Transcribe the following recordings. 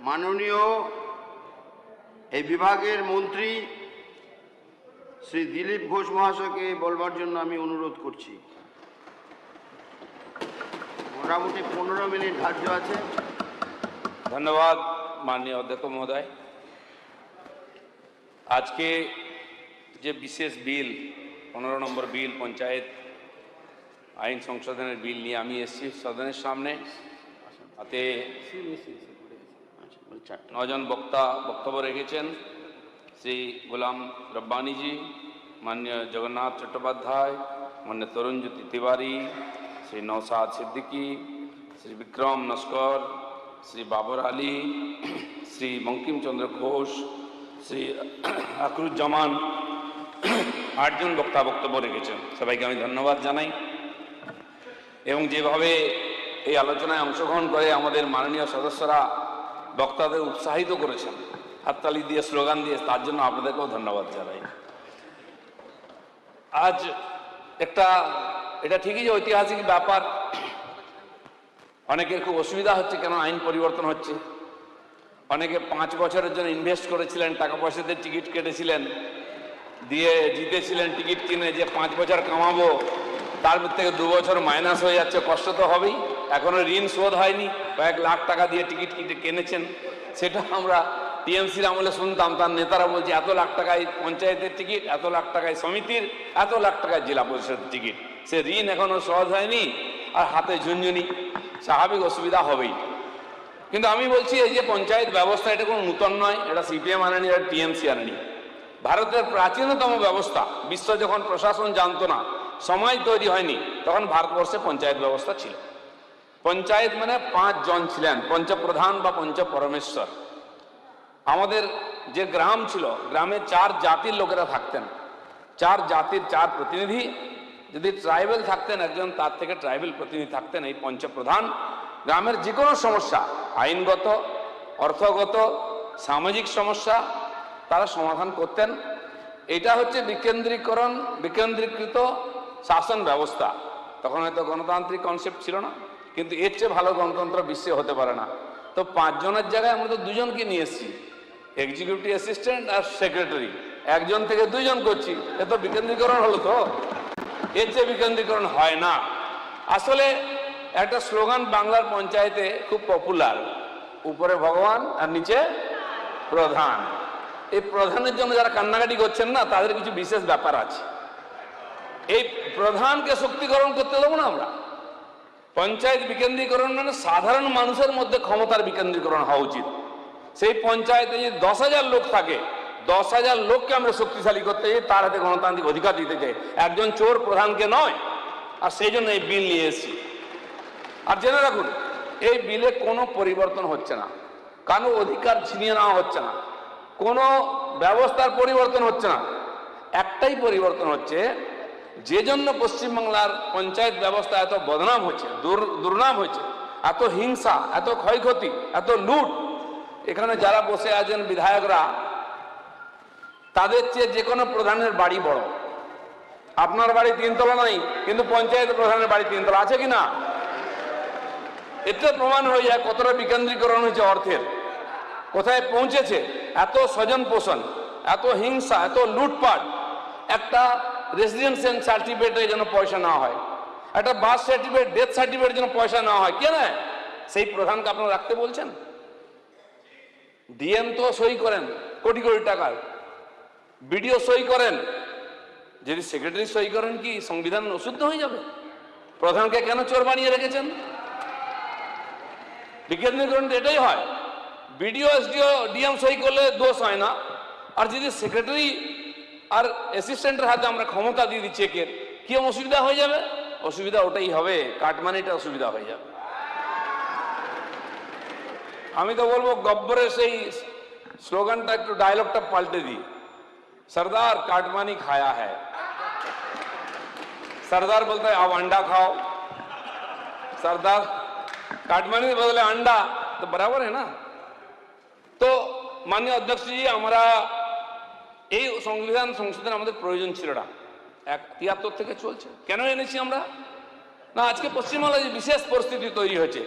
মাননীয় এই বিভাগের মন্ত্রী শ্রী দিলীপ ঘোষ মহাশয়কে বলবার জন্য আমি অনুরোধ করছি। মোটামুটি 15 মিনিট ধার্য আছে। ধন্যবাদ মাননীয় অধ্যক্ষ মহোদয়। আজকে যে বিশেষ বিল 15 নম্বর বিল পঞ্চায়েত আইন সংশোধনের বিল নিয়ে আমি এসেছি সদনের সামনে। তাতে 9 জন বক্তা বক্তব্য রেখেছেন। শ্রী গোলাম রব্বানীজি, মাননীয় জগন্নাথ চট্টোপাধ্যায়, মাননীয় তরুণজ্যোতি তিওয়ারি, শ্রী নওশাদ সিদ্দিকী, শ্রী বিক্রম নস্কর, শ্রী বাবর আলী, শ্রী বঙ্কিমচন্দ্র ঘোষ, শ্রী আকরুজ্জামান, 8 জন বক্তা বক্তব্য রেখেছেন। সবাইকে আমি ধন্যবাদ জানাই। এবং যেভাবে এই আলোচনায় অংশগ্রহণ করে আমাদের মাননীয় সদস্যরা বক্তাদের উৎসাহিত করেছেন হাততালি দিয়ে, স্লোগান দিয়ে, তার জন্য আপনাদেরকেও ধন্যবাদ জানাই। আজ এটা ঠিকই যে ঐতিহাসিক ব্যাপার। অনেকের খুব অসুবিধা হচ্ছে, কেন আইন পরিবর্তন হচ্ছে। অনেকে 5 বছরের জন্য ইনভেস্ট করেছিলেন, টাকা পয়সাতে টিকিট কেটেছিলেন, দিয়ে জিতেছিলেন টিকিট কিনে, যে 5 বছর কামাবো, তার থেকে 2 বছর মাইনাস হয়ে যাচ্ছে। কষ্ট তো হবেই। এখনো ঋণ শোধ হয়নি, কয়েক লাখ টাকা দিয়ে টিকিট কিনেছেন। সেটা আমরা টিএমসির আমলে শুনতাম, তার নেতারা বলছে এত লাখ টাকায় পঞ্চায়েতের টিকিট, এত লাখ টাকায় সমিতির, এত লাখ টাকায় জেলা পরিষদের টিকিট। সে ঋণ এখনো সহজ হয়নি, আর হাতে ঝুনঝুনি, স্বাভাবিক অসুবিধা হবেই। কিন্তু আমি বলছি এই যে পঞ্চায়েত ব্যবস্থা, এটা কোনো নূতন নয়। এটা সিপিএম আনেনি, এটা টিএমসি আনেনি। ভারতের প্রাচীনতম ব্যবস্থা। বিশ্ব যখন প্রশাসন জানতো না, সময় তৈরি হয়নি, তখন ভারতবর্ষে পঞ্চায়েত ব্যবস্থা ছিল। পঞ্চায়েত মানে 5 জন ছিলেন, পঞ্চপ্রধান বা পঞ্চপরমেশ্বর। আমাদের যে গ্রাম ছিল, গ্রামে 4 জাতির লোকেরা থাকতেন, 4 জাতির 4 প্রতিনিধি। যদি ট্রাইবেল থাকতেন একজন, তার থেকে ট্রাইবেল প্রতিনিধি থাকতেন। এই পঞ্চপ্রধান গ্রামের যে কোনো সমস্যা, আইনগত, অর্থগত, সামাজিক সমস্যা, তারা সমাধান করতেন। এটা হচ্ছে বিকেন্দ্রীকৃত শাসন ব্যবস্থা। তখন হয়তো গণতান্ত্রিক কনসেপ্ট ছিল না, কিন্তু এর চেয়ে ভালো গণতন্ত্র বিশ্বে হতে পারে না। তো 5 জনের জায়গায় আমরা তো 2 জনকে নিয়ে এসেছি, এক্সিকিউটিভ অ্যাসিস্ট্যান্ট আর সেক্রেটারি। 1 জন থেকে 2 জন করছি, এ তো বিকেন্দ্রীকরণ হলো। তো এর চেয়ে বিকেন্দ্রীকরণ হয় না। আসলে একটা স্লোগান বাংলার পঞ্চায়েতে খুব পপুলার, উপরে ভগবান আর নিচে প্রধান। এই প্রধানের জন্য যারা কান্নাকাটি করছেন না, তাদের কিছু বিশেষ ব্যাপার আছে। এই প্রধানকে শক্তিকরণ করতে দেবো না আমরা। পঞ্চায়েত বিকেন্দ্রীকরণ মানে সাধারণ মানুষের মধ্যে ক্ষমতার বিকেন্দ্রীকরণ হওয়া উচিত। সেই পঞ্চায়েতে যদি 10,000 লোক থাকে, 10,000 লোককে আমরা শক্তিশালী করতে চাই, তার হাতে গণতান্ত্রিক অধিকার দিতে চাই, একজন চোর প্রধানকে নয়। আর সেই জন্য এই বিল নিয়ে এসেছি। আর জেনে রাখুন, এই বিলে কোনো পরিবর্তন হচ্ছে না, কারো অধিকার ছিনিয়ে নেওয়া হচ্ছে না, কোনো ব্যবস্থার পরিবর্তন হচ্ছে না। একটাই পরিবর্তন হচ্ছে, যে জন্য পশ্চিমবাংলার পঞ্চায়েত ব্যবস্থা এত বদনাম হচ্ছে, দুর্নাম হচ্ছে, এত হিংসা, এত ক্ষয়ক্ষতি, এত লুট। এখানে যারা বসে আছেন বিধায়করা, তাদের চেয়ে যে কোনো প্রধানের বাড়ি বড়। আপনার বাড়ি 3 তলা নয়, কিন্তু পঞ্চায়েত প্রধানের বাড়ি 3 তলা আছে কিনা? এতে প্রমাণ হয়ে যায় কতটা বিকেন্দ্রীকরণ হয়েছে অর্থের, কোথায় পৌঁছেছে। এত স্বজন পোষণ, এত হিংসা, এত লুটপাট। একটা রেসিডেন্সিয়াল সার্টিফিকেটের জন্য পয়সা নেওয়া হয়, একটা বার্থ সার্টিফিকেট, ডেথ সার্টিফিকেটের জন্য পয়সা নেওয়া হয়। কে নেয়? সেই প্রধানকে আপনারা রাখতে বলছেন। ডিএম তো সই করেন কোটি কোটি টাকার, বিডিও সই করেন। যদি সেক্রেটারি সই করেন, কি সংবিধান অশুদ্ধ হয়ে যাবে? প্রধানকে কেন চোর বানিয়ে রেখেছেন? বিকেন্দ্রীকরণ এটাই হয়। বিডিও, এসডিও, ডিএম সই করলে দোষ হয় না। আর যদি সেক্রেটারি আর অ্যাসিস্ট্যান্টের হাতে আমরা ক্ষমতা দিয়ে দিই চেকের, কি অসুবিধা হয়ে যাবে? অসুবিধা ওটাই হবে, কাটমানিটা অসুবিধা হয়ে যাবে। আমি তো বলবো গব্বরের সেই স্লোগানটা একটু, ডায়লগটা পাল্টে দিই। सरदार काटमानी खाया है, सरदार बोलता है अब अंडा खाओ। सरदार काटमानी के बदले अंडा, तो बराबर है ना। तो माननीय अध्यक्ष जी, हमारा এই সংবিধান সংশোধন আমাদের প্রয়োজন ছিল না। 73 থেকে চলছে। কেন এনেছি আমরা? না, আজকে পশ্চিমবাংলায় যে বিশেষ পরিস্থিতি তৈরি হয়েছে,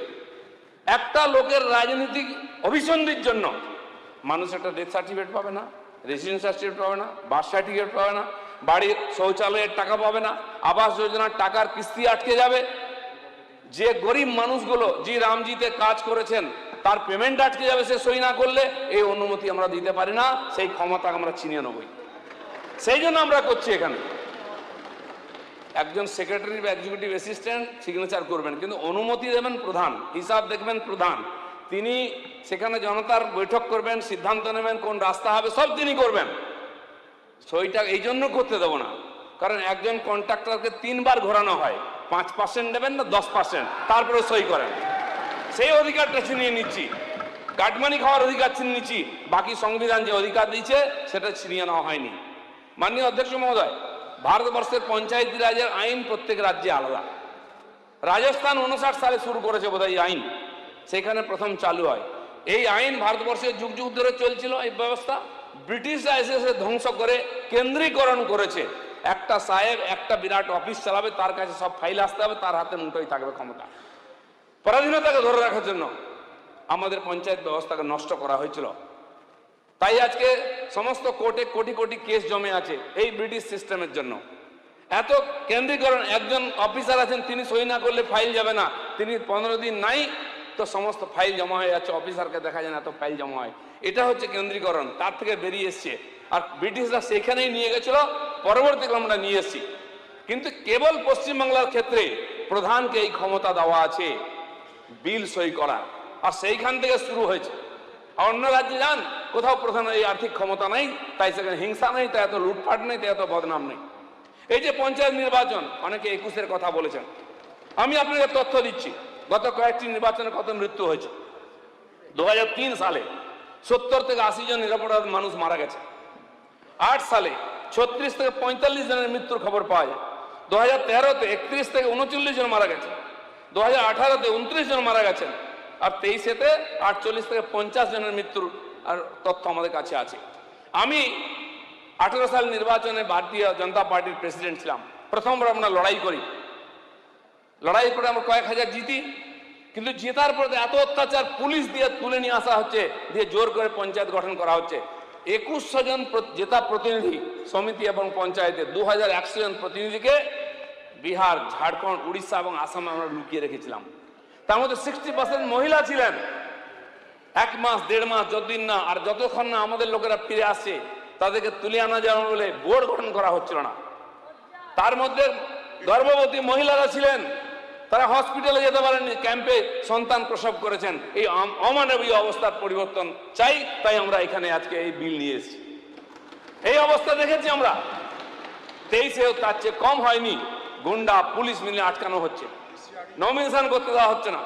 একটা লোকের রাজনৈতিক অভিসন্ধির জন্য মানুষ একটা ডেথ সার্টিফিকেট পাবে না, রেসিডেন্স সার্টিফিকেট পাবে না, বার্থ সার্টিফিকেট পাবে না, বাড়ির শৌচালয়ের টাকা পাবে না, আবাস যোজনার টাকার কিস্তি আটকে যাবে। যে গরিব মানুষগুলো যে রামজিতে কাজ করেছেন তার পেমেন্ট আটকে যাবে সে সই না করলে। এই অনুমতি আমরা দিতে পারি না, সেই ক্ষমতা আমরা ছিনিয়ে নেবই। সেই জন্য আমরা করছি এখানে একজন সেক্রেটারি বা এক্সিকিউটিভ অ্যাসিস্ট্যান্ট সিগনেচার করবেন, কিন্তু অনুমতি দেবেন প্রধান, হিসাব দেখবেন প্রধান। তিনি সেখানে জনতার বৈঠক করবেন, সিদ্ধান্ত নেবেন কোন রাস্তা হবে, সব তিনি করবেন। সইটা এই জন্য করতে দেবো না, কারণ একজন কন্ট্রাক্টরকে 3 বার ঘোরানো হয়, 5% নেবেন না 10%, তারপরে সই করেন। সেই অধিকারটা ছিনিয়ে নিচ্ছি, কাটমানি খাওয়ার অধিকার ছিনিয়ে নিচ্ছি, বাকি সংবিধান যে অধিকার দিয়েছে সেটা ছিনিয়ে নেওয়া হয়নি। মাননীয় অধ্যক্ষ মহোদয়, ভারতবর্ষের পঞ্চায়েতি রাজের আইন প্রত্যেক রাজ্যে আলাদা। রাজস্থান 59 সালে শুরু করেছে বোধহয় এই আইন, সেখানে প্রথম চালু হয়। এই আইন ভারতবর্ষে যুগ যুগ ধরে চলছিল। এই ব্যবস্থা ব্রিটিশরা এসে ধ্বংস করে কেন্দ্রীকরণ করেছে। একটা সাহেব একটা বিরাট অফিস চালাবে, তার কাছে সব ফাইল আসতে হবে, তার হাতে মুঠোই থাকবে ক্ষমতা। পরাধীনতাকে ধরে রাখার জন্য আমাদের পঞ্চায়েত ব্যবস্থাকে নষ্ট করা হয়েছিল। তাই আজকে সমস্ত কোর্টে কোটি কোটি কেস জমে আছে এই ব্রিটিশ সিস্টেমের জন্য। এত কেন্দ্রীকরণ, একজন অফিসার আছেন তিনি সই না করলে ফাইল যাবে না, তিনি 15 দিন নাই তো সমস্ত ফাইল জমা হয়ে যাচ্ছে, অফিসারকে দেখা যায় না, এত ফাইল জমা হয়। এটা হচ্ছে কেন্দ্রীকরণ, তার থেকে বেরিয়ে এসছে। আর ব্রিটিশরা সেখানেই নিয়ে গেছিল, পরবর্তীকালে আমরা নিয়ে এসেছি। কিন্তু কেবল পশ্চিমবাংলার ক্ষেত্রে প্রধানকে এই ক্ষমতা দেওয়া আছে বিল সই করা, আর সেইখান থেকে শুরু হয়েছে। আর অন্য রাজ্যে যান, কোথাও প্রধানের এই আর্থিক ক্ষমতা নাই, তাই সেখানে হিংসা নেই, তাই এত লুটপাট নেই, তাই এত বদনাম নেই। এই যে পঞ্চায়েত নির্বাচন, অনেকে 21-এর কথা বলেছেন, আমি আপনাকে তথ্য দিচ্ছি। গত কয়েকটি নির্বাচনে কত মৃত্যু হয়েছে। 2003 সালে 70 থেকে 80 জন নিরপরাধ মানুষ মারা গেছে। 8 সালে 36 থেকে 45 জনের মৃত্যুর খবর পাওয়া যায়। 2013-তে 31 থেকে 39 জন মারা গেছে। 2018-তে 29 জন মারা গেছেন। আর 23-এতে 48 থেকে 50 জনের মৃত্যুর আর তথ্য আমাদের কাছে আছে। আমি 18 সাল নির্বাচনে ভারতীয় জনতা পার্টির প্রেসিডেন্ট ছিলাম। প্রথমবার আমরা লড়াই করি, লড়াই করে আমরা কয়েক হাজার জিতি। কিন্তু জেতার পরে এত অত্যাচার, পুলিশ দিয়ে তুলে নিয়ে আসা হচ্ছে, দিয়ে জোর করে পঞ্চায়েত গঠন করা হচ্ছে। 2100 জন জেতা প্রতিনিধি সমিতি এবং পঞ্চায়েতে 2100 জন প্রতিনিধিকে বিহার, ঝাড়খণ্ড, উড়িষ্যা এবং আসামে আমরা লুকিয়ে রেখেছিলাম। তার মধ্যে 60% মহিলা ছিলেন। 1 মাস 1.5 মাস যতদিন না, আর যতক্ষণ না আমাদের লোকেরা ফিরে আসছে তাদেরকে তুলে আনা যাবে বলে বোর্ড গঠন করা হচ্ছিল না। তার মধ্যে গর্ভবতী মহিলারা ছিলেন, তারা হসপিটালে যেতে পারেননি, ক্যাম্পে সন্তান প্রসব করেছেন। এই অমানবীয় অবস্থার পরিবর্তন চাই, তাই আমরা এখানে আজকে এই বিল নিয়ে এসেছি। এই অবস্থা দেখেছি আমরা। 23-এও তার চেয়ে কম হয়নি, গুন্ডা পুলিশ মিলে আটকানো হচ্ছে, নমিনেশন করতে দেওয়া হচ্ছে না,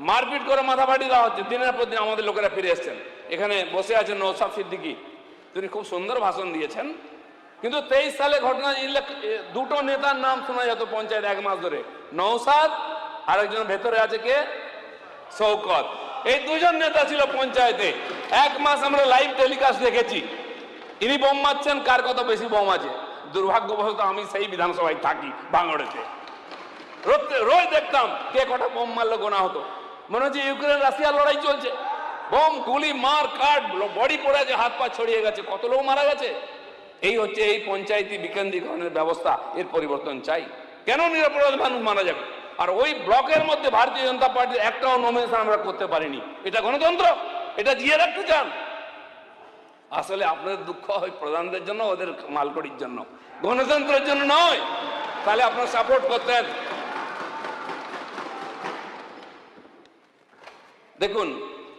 মারপিট করে মাথা ফাটিয়ে দেওয়া হচ্ছে। দিনের পর দিন আমাদের লোকেরা ফিরে এসছেন। এখানে বসে আছেন নওশাদ সিদ্দিকী, তিনি খুব সুন্দর ভাষণ দিয়েছেন। কিন্তু 23 সালে ঘটনা, দুটো নেতার নাম শোনা যেত পঞ্চায়েত 1 মাস ধরে, নওশাদ আর একজন ভেতরে আছে কে, শওকত। এই দুজন নেতা ছিল পঞ্চায়েতে। 1 মাস আমরা লাইভ টেলিকাস্ট দেখেছি, ইনি বোম মারছেন, কার কত বেশি বোম আছে। দুর্ভাগ্যবশত আমি সেই বিধানসভায় থাকি, ভাঙড়েতে। রোজ দেখতাম কে কটা বোম মারলো, গোনা হতো। মনে হচ্ছে ইউক্রেন রাশিয়ার লড়াই চলছে। বোম, গুলি, মার কাট, বডি পড়ে আছে, হাত পা ছড়িয়ে গেছে, কত লোক মারা গেছে। এই হচ্ছে এই পঞ্চায়েতি বিকেন্দ্রীকরণের ব্যবস্থা, এর পরিবর্তন চাই। কেন নিরপরাধ মানুষ মারা যাবে? আর ওই ব্লকের মধ্যে ভারতীয় জনতা পার্টির একটাও নমিনেশন আমরা করতে পারিনি। এটা গণতন্ত্র? এটা জিয়ে রাখতে চান? আসলে আপনাদের দুঃখ হয় প্রধানদের জন্য, ওদের মালকড়ির জন্য, গণতন্ত্রের জন্য নয়। তাহলে আপনারা সাপোর্ট করতেন। দেখুন,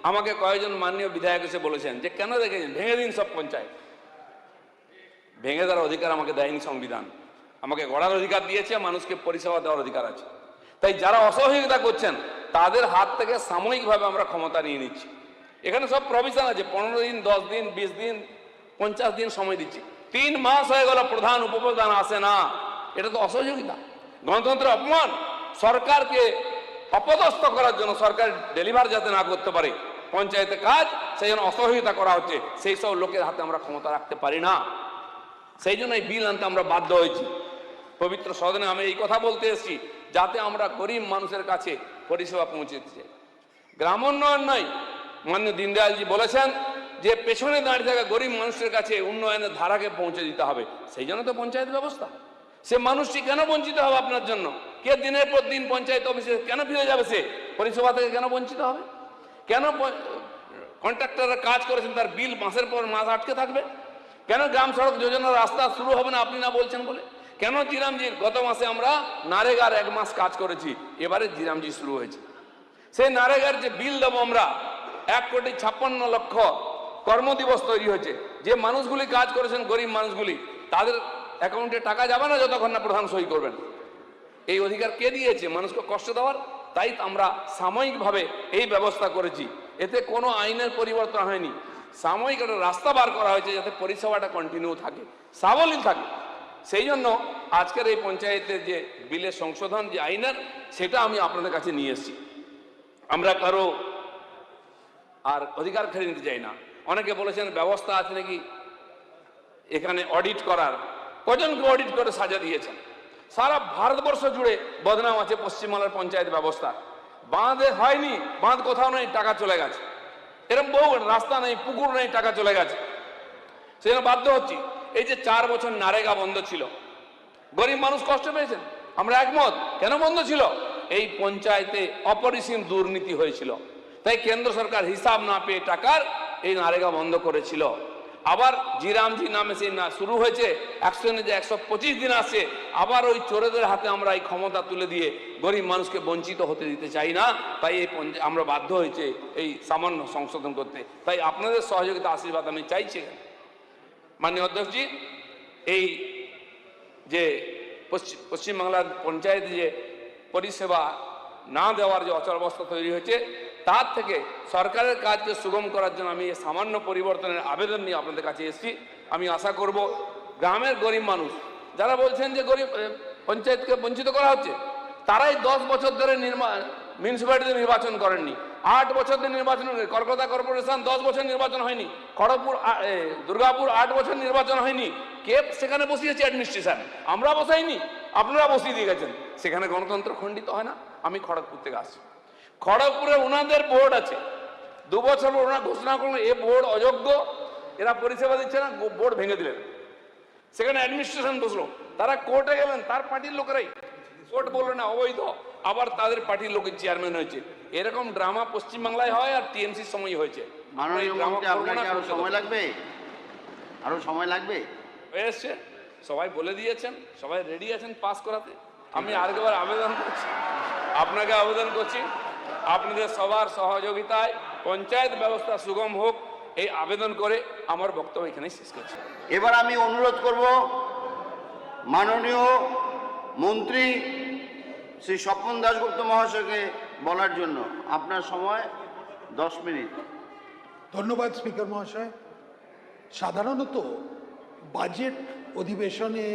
আমাকে কয়েকজন মাননীয় বিধায়ক এসে বলেছেন যে কেন দেখেছেন ভেঙে দিন সব পঞ্চায়েত। ভেঙে দেওয়ার অধিকার আমাকে দেয়নি সংবিধান। আমাকে গড়ার অধিকার দিয়েছে, মানুষকে পরিষেবা দেওয়ার অধিকার আছে। তাই যারা অসহযোগিতা করছেন তাদের হাত থেকে সাময়িকভাবে আমরা ক্ষমতা নিয়ে নিচ্ছি। এখানে সব প্রভিশন আছে, 15 দিন, 10 দিন, 20 দিন, 50 দিন সময় দিচ্ছি। 3 মাস হয়ে গেল প্রধান উপপ্রধান আসে না, এটা তো অসহযোগিতা, গণতন্ত্রের অপমান। সরকারকে অপদস্থ করার জন্য, সরকার ডেলিভার যাতে না করতে পারে পঞ্চায়েতে কাজ, সেই জন্য অসহযোগিতা করা হচ্ছে। সেই সব লোকের হাতে আমরা ক্ষমতা রাখতে পারি না। সেই জন্য এই বিল আনতে আমরা বাধ্য হয়েছি। পবিত্র সদনে আমি এই কথা বলতে এসেছি যাতে আমরা গরিব মানুষের কাছে পরিষেবা পৌঁছে দিতে চাই। গ্রাম উন্নয়ন নয়। মাননীয় দীনদয়ালজি বলেছেন যে পেছনে দাঁড়িয়ে থাকা গরিব মানুষের কাছে উন্নয়নের ধারাকে পৌঁছে দিতে হবে, সেই জন্য তো পঞ্চায়েত ব্যবস্থা। সে মানুষটি কেন বঞ্চিত হবে আপনার জন্য? কে দিনের পর দিন পঞ্চায়েত অফিসে কেন ফিরে যাবে? সে পরিষেবা থেকে কেন বঞ্চিত হবে? কেন কন্ট্রাক্টররা কাজ করেছেন তার বিল মাসের পর মাস আটকে থাকবে? কেন গ্রাম সড়ক যোজনার রাস্তা শুরু হবে না আপনি না বলছেন বলে? কেন জিরামজির গত মাসে আমরা নারেগার 1 মাস কাজ করেছি, এবারে জিরামজি শুরু হয়েছে। সেই নারেগার যে বিল দেবো আমরা 1,56,00,000 কর্মদিবস তৈরি হয়েছে। যে মানুষগুলি কাজ করেছেন গরিব মানুষগুলি, তাদের অ্যাকাউন্টে টাকা যাবে না যতক্ষণ না প্রধান সই করবেন। এই অধিকার কে দিয়েছে মানুষকে কষ্ট দেওয়ার? তাই আমরা সাময়িকভাবে এই ব্যবস্থা করেছি। এতে কোনো আইনের পরিবর্তন হয়নি, সাময়িক একটা রাস্তা বার করা হয়েছে যাতে পরিষেবাটা কন্টিনিউ থাকে, সাবলীল থাকে। সেই জন্য আজকের এই পঞ্চায়েতের যে বিলের সংশোধন যে আইনের, সেটা আমি আপনাদের কাছে নিয়ে এসেছি। আমরা কারো আর অধিকার খেয়ে নিতে চাই না। অনেকে বলেছেন ব্যবস্থা আছে নাকি এখানে অডিট করার। কজনকে অডিট করে সাজা দিয়েছেন? সারা ভারতবর্ষ জুড়ে বদনাম আছে পশ্চিমবাংলার পঞ্চায়েত ব্যবস্থা। বাঁধে হয়নি, বাঁধ কোথাও নেই, টাকা চলে গেছে। এরকম বহু রাস্তা নেই, পুকুর নেই, টাকা চলে গেছে। সেজন্য বাধ্য হচ্ছি। এই যে 4 বছর নারেগা বন্ধ ছিল, গরিব মানুষ কষ্ট পেয়েছেন, আমরা একমত। কেন বন্ধ ছিল? এই পঞ্চায়েতে অপরিসীম দুর্নীতি হয়েছিল, তাই কেন্দ্র সরকার হিসাব না পেয়ে টাকার এই নারেগা বন্ধ করেছিল। আবার জিরামজি নামে সেই না শুরু হয়েছে, 125 দিন আসছে। আবার ওই চোরেদের হাতে আমরা এই ক্ষমতা তুলে দিয়ে গরিব মানুষকে বঞ্চিত হতে দিতে চাই না। তাই এই আমরা বাধ্য হয়েছে এই সামান্য সংশোধন করতে। তাই আপনাদের সহযোগিতা আশীর্বাদ আমি চাইছি। মাননীয় অধ্যক্ষজি, এই যে পশ্চিমবাংলার পঞ্চায়েতে যে পরিষেবা না দেওয়ার যে অচলাবস্থা তৈরি হয়েছে, তার থেকে সরকারের কাজকে সুগম করার জন্য আমি এই সামান্য পরিবর্তনের আবেদন নিয়ে আপনাদের কাছে এসেছি। আমি আশা করব গ্রামের গরিব মানুষ যারা বলছেন যে গরিব পঞ্চায়েতকে বঞ্চিত করা হচ্ছে, তারাই 10 বছর ধরে মিউনিসিপ্যালিটিতে নির্বাচন করেননি, 8 বছর ধরে নির্বাচন। কলকাতা কর্পোরেশন 10 বছর নির্বাচন হয়নি, খড়গপুর দুর্গাপুর 8 বছর নির্বাচন হয়নি। কে সেখানে বসিয়েছে অ্যাডমিনিস্ট্রেশন? আমরা বসাইনি, আপনারা বসিয়ে দিয়ে গেছেন। সেখানে গণতন্ত্র খণ্ডিত হয় না? আমি খড়গপুর থেকে আসছি, খড়গপুরে ওনাদের বোর্ড আছে, 2 বছর পর ওনারা ঘোষণা করলেন এ বোর্ড অযোগ্য, এরা পরিষেবা দিচ্ছে না, বোর্ড ভেঙে দিলেন। সেখানে অ্যাডমিনিস্ট্রেশন বসলো, তারা কোর্টে গেলেন, তার পার্টির লোকেরাই, কোর্ট বললো না অবৈধ, আবার তাদের পার্টির লোকের চেয়ারম্যান হয়েছে। এরকম ড্রামা পশ্চিমবাংলায় হয়, আর টিএমসির সময় হয়েছে। মাননীয় মন্ত্রী, আপনাকে আরো সময় লাগবে, আরো সময় লাগবে। হয়ে এসছে, সবাই বলে দিয়েছেন, সবাই রেডি আছেন পাস করাতে। আমি আরেকবার আবেদন করছি, আপনাকে আবেদন করছি, আপনাদের সবার সহযোগিতায় পঞ্চায়েত ব্যবস্থা সুগম হোক, এই আবেদন করে আমার বক্তব্য এখানে শেষ করছি। এবার আমি অনুরোধ করব মাননীয় মন্ত্রী শ্রী স্বপন দাশগুপ্ত মহাশয়কে বলার জন্য। আপনার সময় 10 মিনিট। ধন্যবাদ স্পিকার মহাশয়। সাধারণত বাজেট অধিবেশনে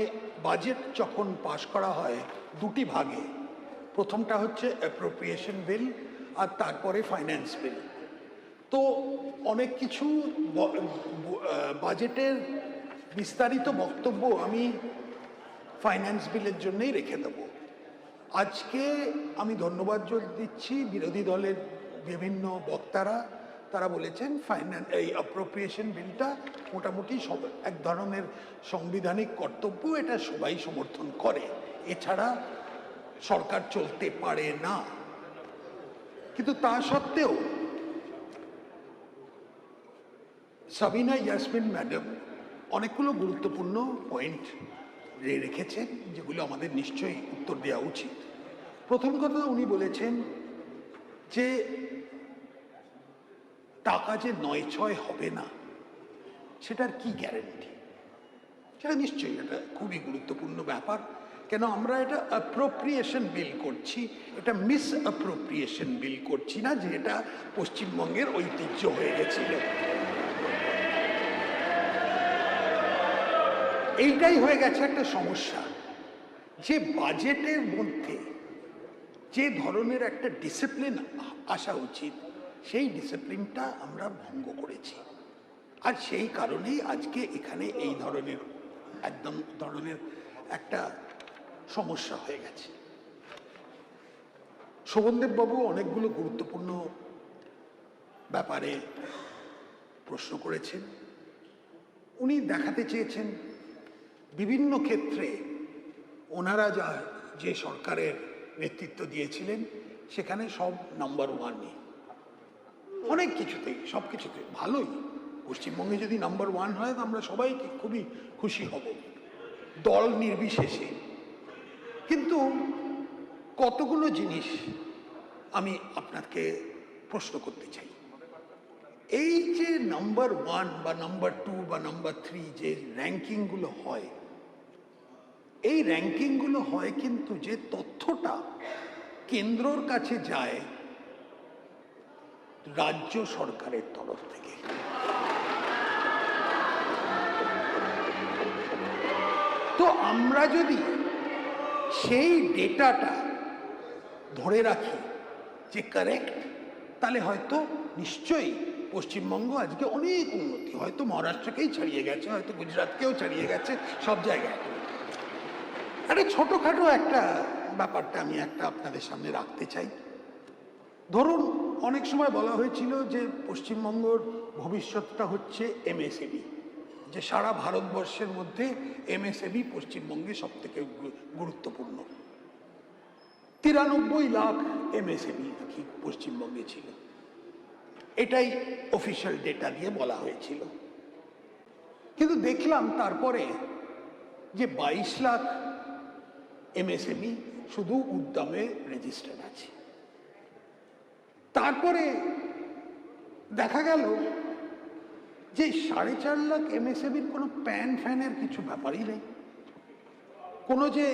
বাজেট যখন পাশ করা হয় 2টি ভাগে, প্রথমটা হচ্ছে অ্যাপ্রোপ্রিয়েশন বিল আর তারপরে ফাইন্যান্স বিল। তো অনেক কিছু বাজেটের বিস্তারিত বক্তব্য আমি ফাইন্যান্স বিলের জন্যই রেখে দেব। আজকে আমি ধন্যবাদ দিচ্ছি বিরোধী দলের বিভিন্ন বক্তারা, তারা বলেছেন এই অ্যাপ্রোপ্রিয়েশন বিলটা মোটামুটি সব এক ধরনের সাংবিধানিক কর্তব্য, এটা সবাই সমর্থন করে, এছাড়া সরকার চলতে পারে না। কিন্তু তা সত্ত্বেও সাবিনা ইয়াসমিন ম্যাডাম অনেকগুলো গুরুত্বপূর্ণ পয়েন্ট রেখেছেন, যেগুলো আমাদের নিশ্চয়ই উত্তর দেওয়া উচিত। প্রথম কথা, উনি বলেছেন যে টাকা যে 9-6 হবে না, সেটার কি গ্যারেন্টি? সেটা নিশ্চয়ই এটা খুবই গুরুত্বপূর্ণ ব্যাপার। কেন আমরা এটা অ্যাপ্রোপ্রিয়েশন বিল করছি, এটা মিস অ্যাপ্রোপ্রিয়েশন বিল করছি না, যে এটা পশ্চিমবঙ্গের ঐতিহ্য হয়ে গেছিল। এইটাই হয়ে গেছে একটা সমস্যা, যে বাজেটের মধ্যে যে ধরনের একটা ডিসিপ্লিন আসা উচিত, সেই ডিসিপ্লিনটা আমরা ভঙ্গ করেছি। আর সেই কারণেই আজকে এখানে এই ধরনের একটা সমস্যা হয়ে গেছে। শোভনদেব বাবু অনেকগুলো গুরুত্বপূর্ণ ব্যাপারে প্রশ্ন করেছেন। উনি দেখাতে চেয়েছেন বিভিন্ন ক্ষেত্রে ওনারা যে সরকারের নেতৃত্ব দিয়েছিলেন সেখানে সব নাম্বার ওয়ানই, অনেক কিছুতেই, সব কিছুতে ভালোই। পশ্চিমবঙ্গে যদি নাম্বার ওয়ান হয় তো আমরা সবাই খুবই খুশি হব, দল নির্বিশেষে। কিন্তু কতগুলো জিনিস আমি আপনাকে প্রশ্ন করতে চাই। এই যে নাম্বার ওয়ান বা নাম্বার টু বা নাম্বার থ্রি যে র্যাঙ্কিংগুলো হয়, এই র্যাঙ্কিংগুলো হয় কিন্তু যে তথ্যটা কেন্দ্রর কাছে যায় রাজ্য সরকারের তরফ থেকে। তো আমরা যদি সেই ডেটাটা ধরে রাখি যে কারেক্ট, তাহলে হয়তো নিশ্চয়ই পশ্চিমবঙ্গ আজকে অনেক উন্নতি, হয়তো মহারাষ্ট্রকেই ছাড়িয়ে গেছে, হয়তো গুজরাটকেও ছাড়িয়ে গেছে, সব জায়গায়। একটা ছোটোখাটো একটা ব্যাপারটা আমি আপনাদের সামনে রাখতে চাই। ধরুন, অনেক সময় বলা হয়েছিল যে পশ্চিমবঙ্গর ভবিষ্যৎটা হচ্ছে এমএসএমই, যে সারা ভারতবর্ষের মধ্যে এমএসএমই পশ্চিমবঙ্গে সব থেকে গুরুত্বপূর্ণ। 93 লাখ এমএসএমই নাকি পশ্চিমবঙ্গে ছিল, এটাই অফিসিয়াল ডেটা দিয়ে বলা হয়েছিল। কিন্তু দেখলাম তারপরে যে 22 লাখ এমএসএমই শুধু উদ্যমে রেজিস্টার্ড আছে। তারপরে দেখা গেল যে 4.5 লাখ এমএসএমইর কোনো প্যান ফ্যানের কিছু ব্যাপারই নেই, কোনো যে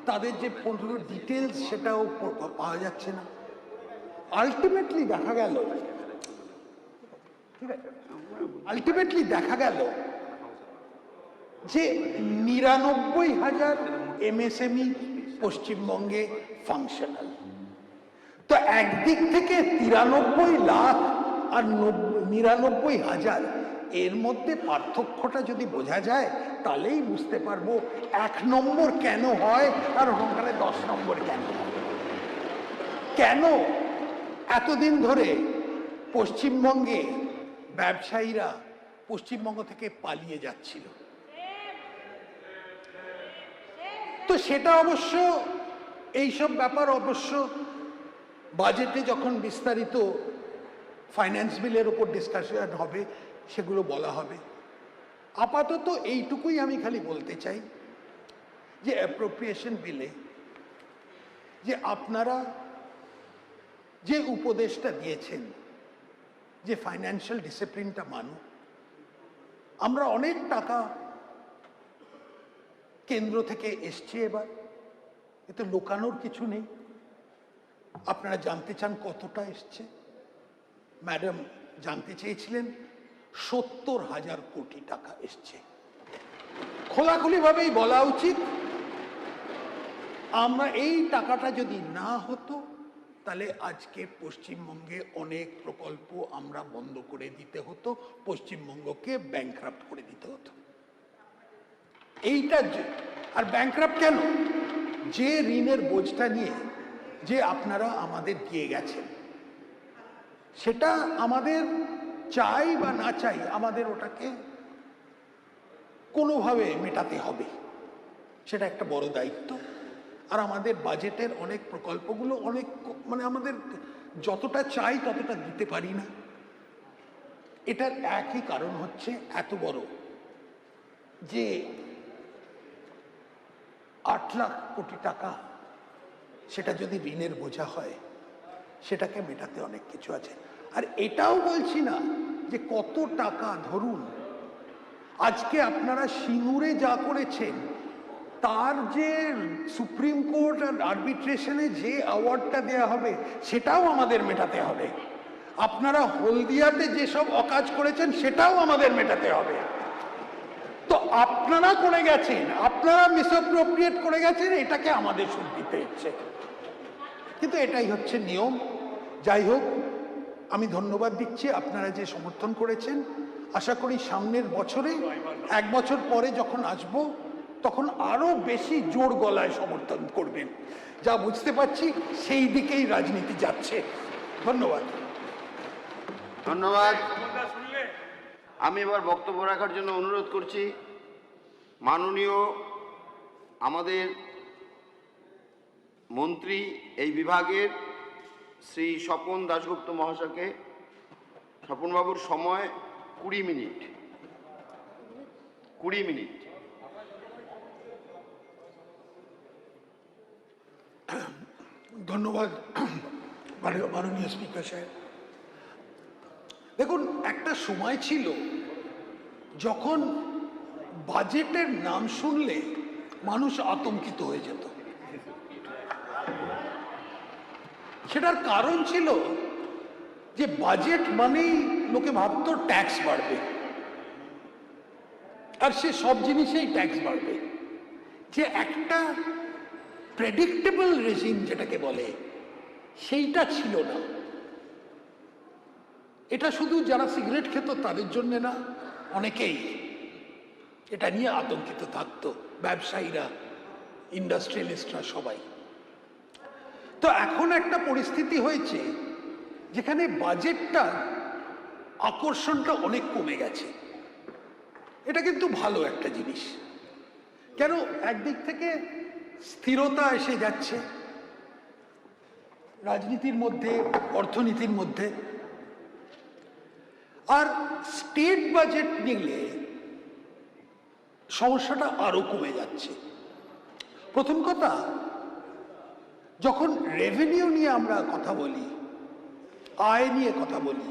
তাদের যে পুরো ডিটেলস সেটাও পাওয়া যাচ্ছে না। আলটিমেটলি দেখা গেল যে 99,000 এমএসএমই পশ্চিমবঙ্গে ফাংশনাল। তো একদিক থেকে 93 লাখ আর 99,000 এর মধ্যে পার্থক্যটা যদি বোঝা যায় তাহলেই বুঝতে পারবো 1 নম্বর কেন হয় আর ওখানে 10 নম্বর কেন হয়। কেন এতদিন ধরে পশ্চিমবঙ্গে ব্যবসায়ীরা পশ্চিমবঙ্গ থেকে পালিয়ে যাচ্ছিল? তো সেটা অবশ্য, এইসব ব্যাপার অবশ্য বাজেটে যখন বিস্তারিত ফাইন্যান্স বিলের উপর ডিসকাশন হবে সেগুলো বলা হবে। আপাতত এইটুকুই আমি খালি বলতে চাই যে অ্যাপ্রোপ্রিয়েশন বিলে যে আপনারা যে উপদেশটা দিয়েছেন যে ফাইন্যান্সিয়াল ডিসিপ্লিনটা মানু, আমরা অনেক টাকা কেন্দ্র থেকে এসছে, এবার এতে লোকানোর কিছু নেই। আপনারা জানতে চান কতটা এসছে? ম্যাডাম জানতে চেয়েছিলেন 70,000 কোটি টাকা এসছে। খোলাখুলিভাবেই বলা উচিত, আমরা এই টাকাটা যদি না হতো তাহলে আজকে পশ্চিমবঙ্গে অনেক প্রকল্প আমরা বন্ধ করে দিতে হতো, পশ্চিমবঙ্গকে ব্যাংক্রাফট করে দিতে হতো। এইটা আর ব্যাংক্রাফট কেন? যে ঋণের বোঝটা নিয়ে যে আপনারা আমাদের দিয়ে গেছেন, সেটা আমাদের চাই বা না চাই আমাদের ওটাকে কোনোভাবে মেটাতে হবে, সেটা একটা বড় দায়িত্ব। আর আমাদের বাজেটের অনেক প্রকল্পগুলো অনেক আমাদের যতটা চাই ততটা দিতে পারি না। এটার একই কারণ হচ্ছে এত বড় যে 8 লাখ কোটি টাকা, সেটা যদি ঋণের বোঝা হয় সেটাকে মেটাতে অনেক কিছু আছে। আর এটাও বলছি না যে কত টাকা, ধরুন আজকে আপনারা সিঙ্গুরে যা করেছেন তার যে সুপ্রিম কোর্ট আর আরবিট্রেশনে যে অ্যাওয়ার্ডটা দেয়া হবে সেটাও আমাদের মেটাতে হবে। আপনারা হলদিয়াতে যেসব অকাজ করেছেন সেটাও আমাদের মেটাতে হবে। তো আপনারা করে গেছেন, আপনারা মিসঅ্যাপ্রোপ্রিয়েট করে গেছেন, এটাকে আমাদের সুদ দিতে হচ্ছে। কিন্তু এটাই হচ্ছে নিয়ম। যাই হোক, আমি ধন্যবাদ দিচ্ছি আপনারা যে সমর্থন করেছেন। আশা করি সামনের বছরে, 1 বছর পরে যখন আসব তখন আরো বেশি জোর গলায় সমর্থন করবেন। যা বুঝতে পারছি সেই দিকেই রাজনীতি যাচ্ছে। ধন্যবাদ। ধন্যবাদ। আমি এবার বক্তব্য রাখার জন্য অনুরোধ করছি মাননীয় আমাদের মন্ত্রী এই বিভাগের শ্রী স্বপন দাশগুপ্ত মহাশয়কে। স্বপনবাবুর সময় 20 মিনিট। 20 মিনিট। ধন্যবাদ মাননীয় স্পিকার সাহেব। দেখুন, একটা সময় ছিল যখন বাজেটের নাম শুনলে মানুষ আতঙ্কিত হয়ে যেত। সেটার কারণ ছিল যে বাজেট মানেই লোকে ভাবতো ট্যাক্স বাড়বে, আর সে সব জিনিসেই ট্যাক্স বাড়বে। যে একটা প্রেডিক্টেবল রেজিম যেটাকে বলে সেইটা ছিল না। এটা শুধু যারা সিগারেট খেত তাদের জন্য না, অনেকেই এটা নিয়ে আতঙ্কিত থাকতো, ব্যবসায়ীরা, ইন্ডাস্ট্রিয়ালিস্টরা, সবাই। তো এখন একটা পরিস্থিতি হয়েছে যেখানে বাজেটটা আকর্ষণটা অনেক কমে গেছে। এটা কিন্তু ভালো একটা জিনিস। কেন? একদিক থেকে স্থিরতা এসে যাচ্ছে রাজনীতির মধ্যে, অর্থনীতির মধ্যে। আর স্টেট বাজেট নিলে সমস্যাটা আরো কমে যাচ্ছে। প্রথম কথা, যখন রেভিনিউ নিয়ে আমরা কথা বলি, আয় নিয়ে কথা বলি,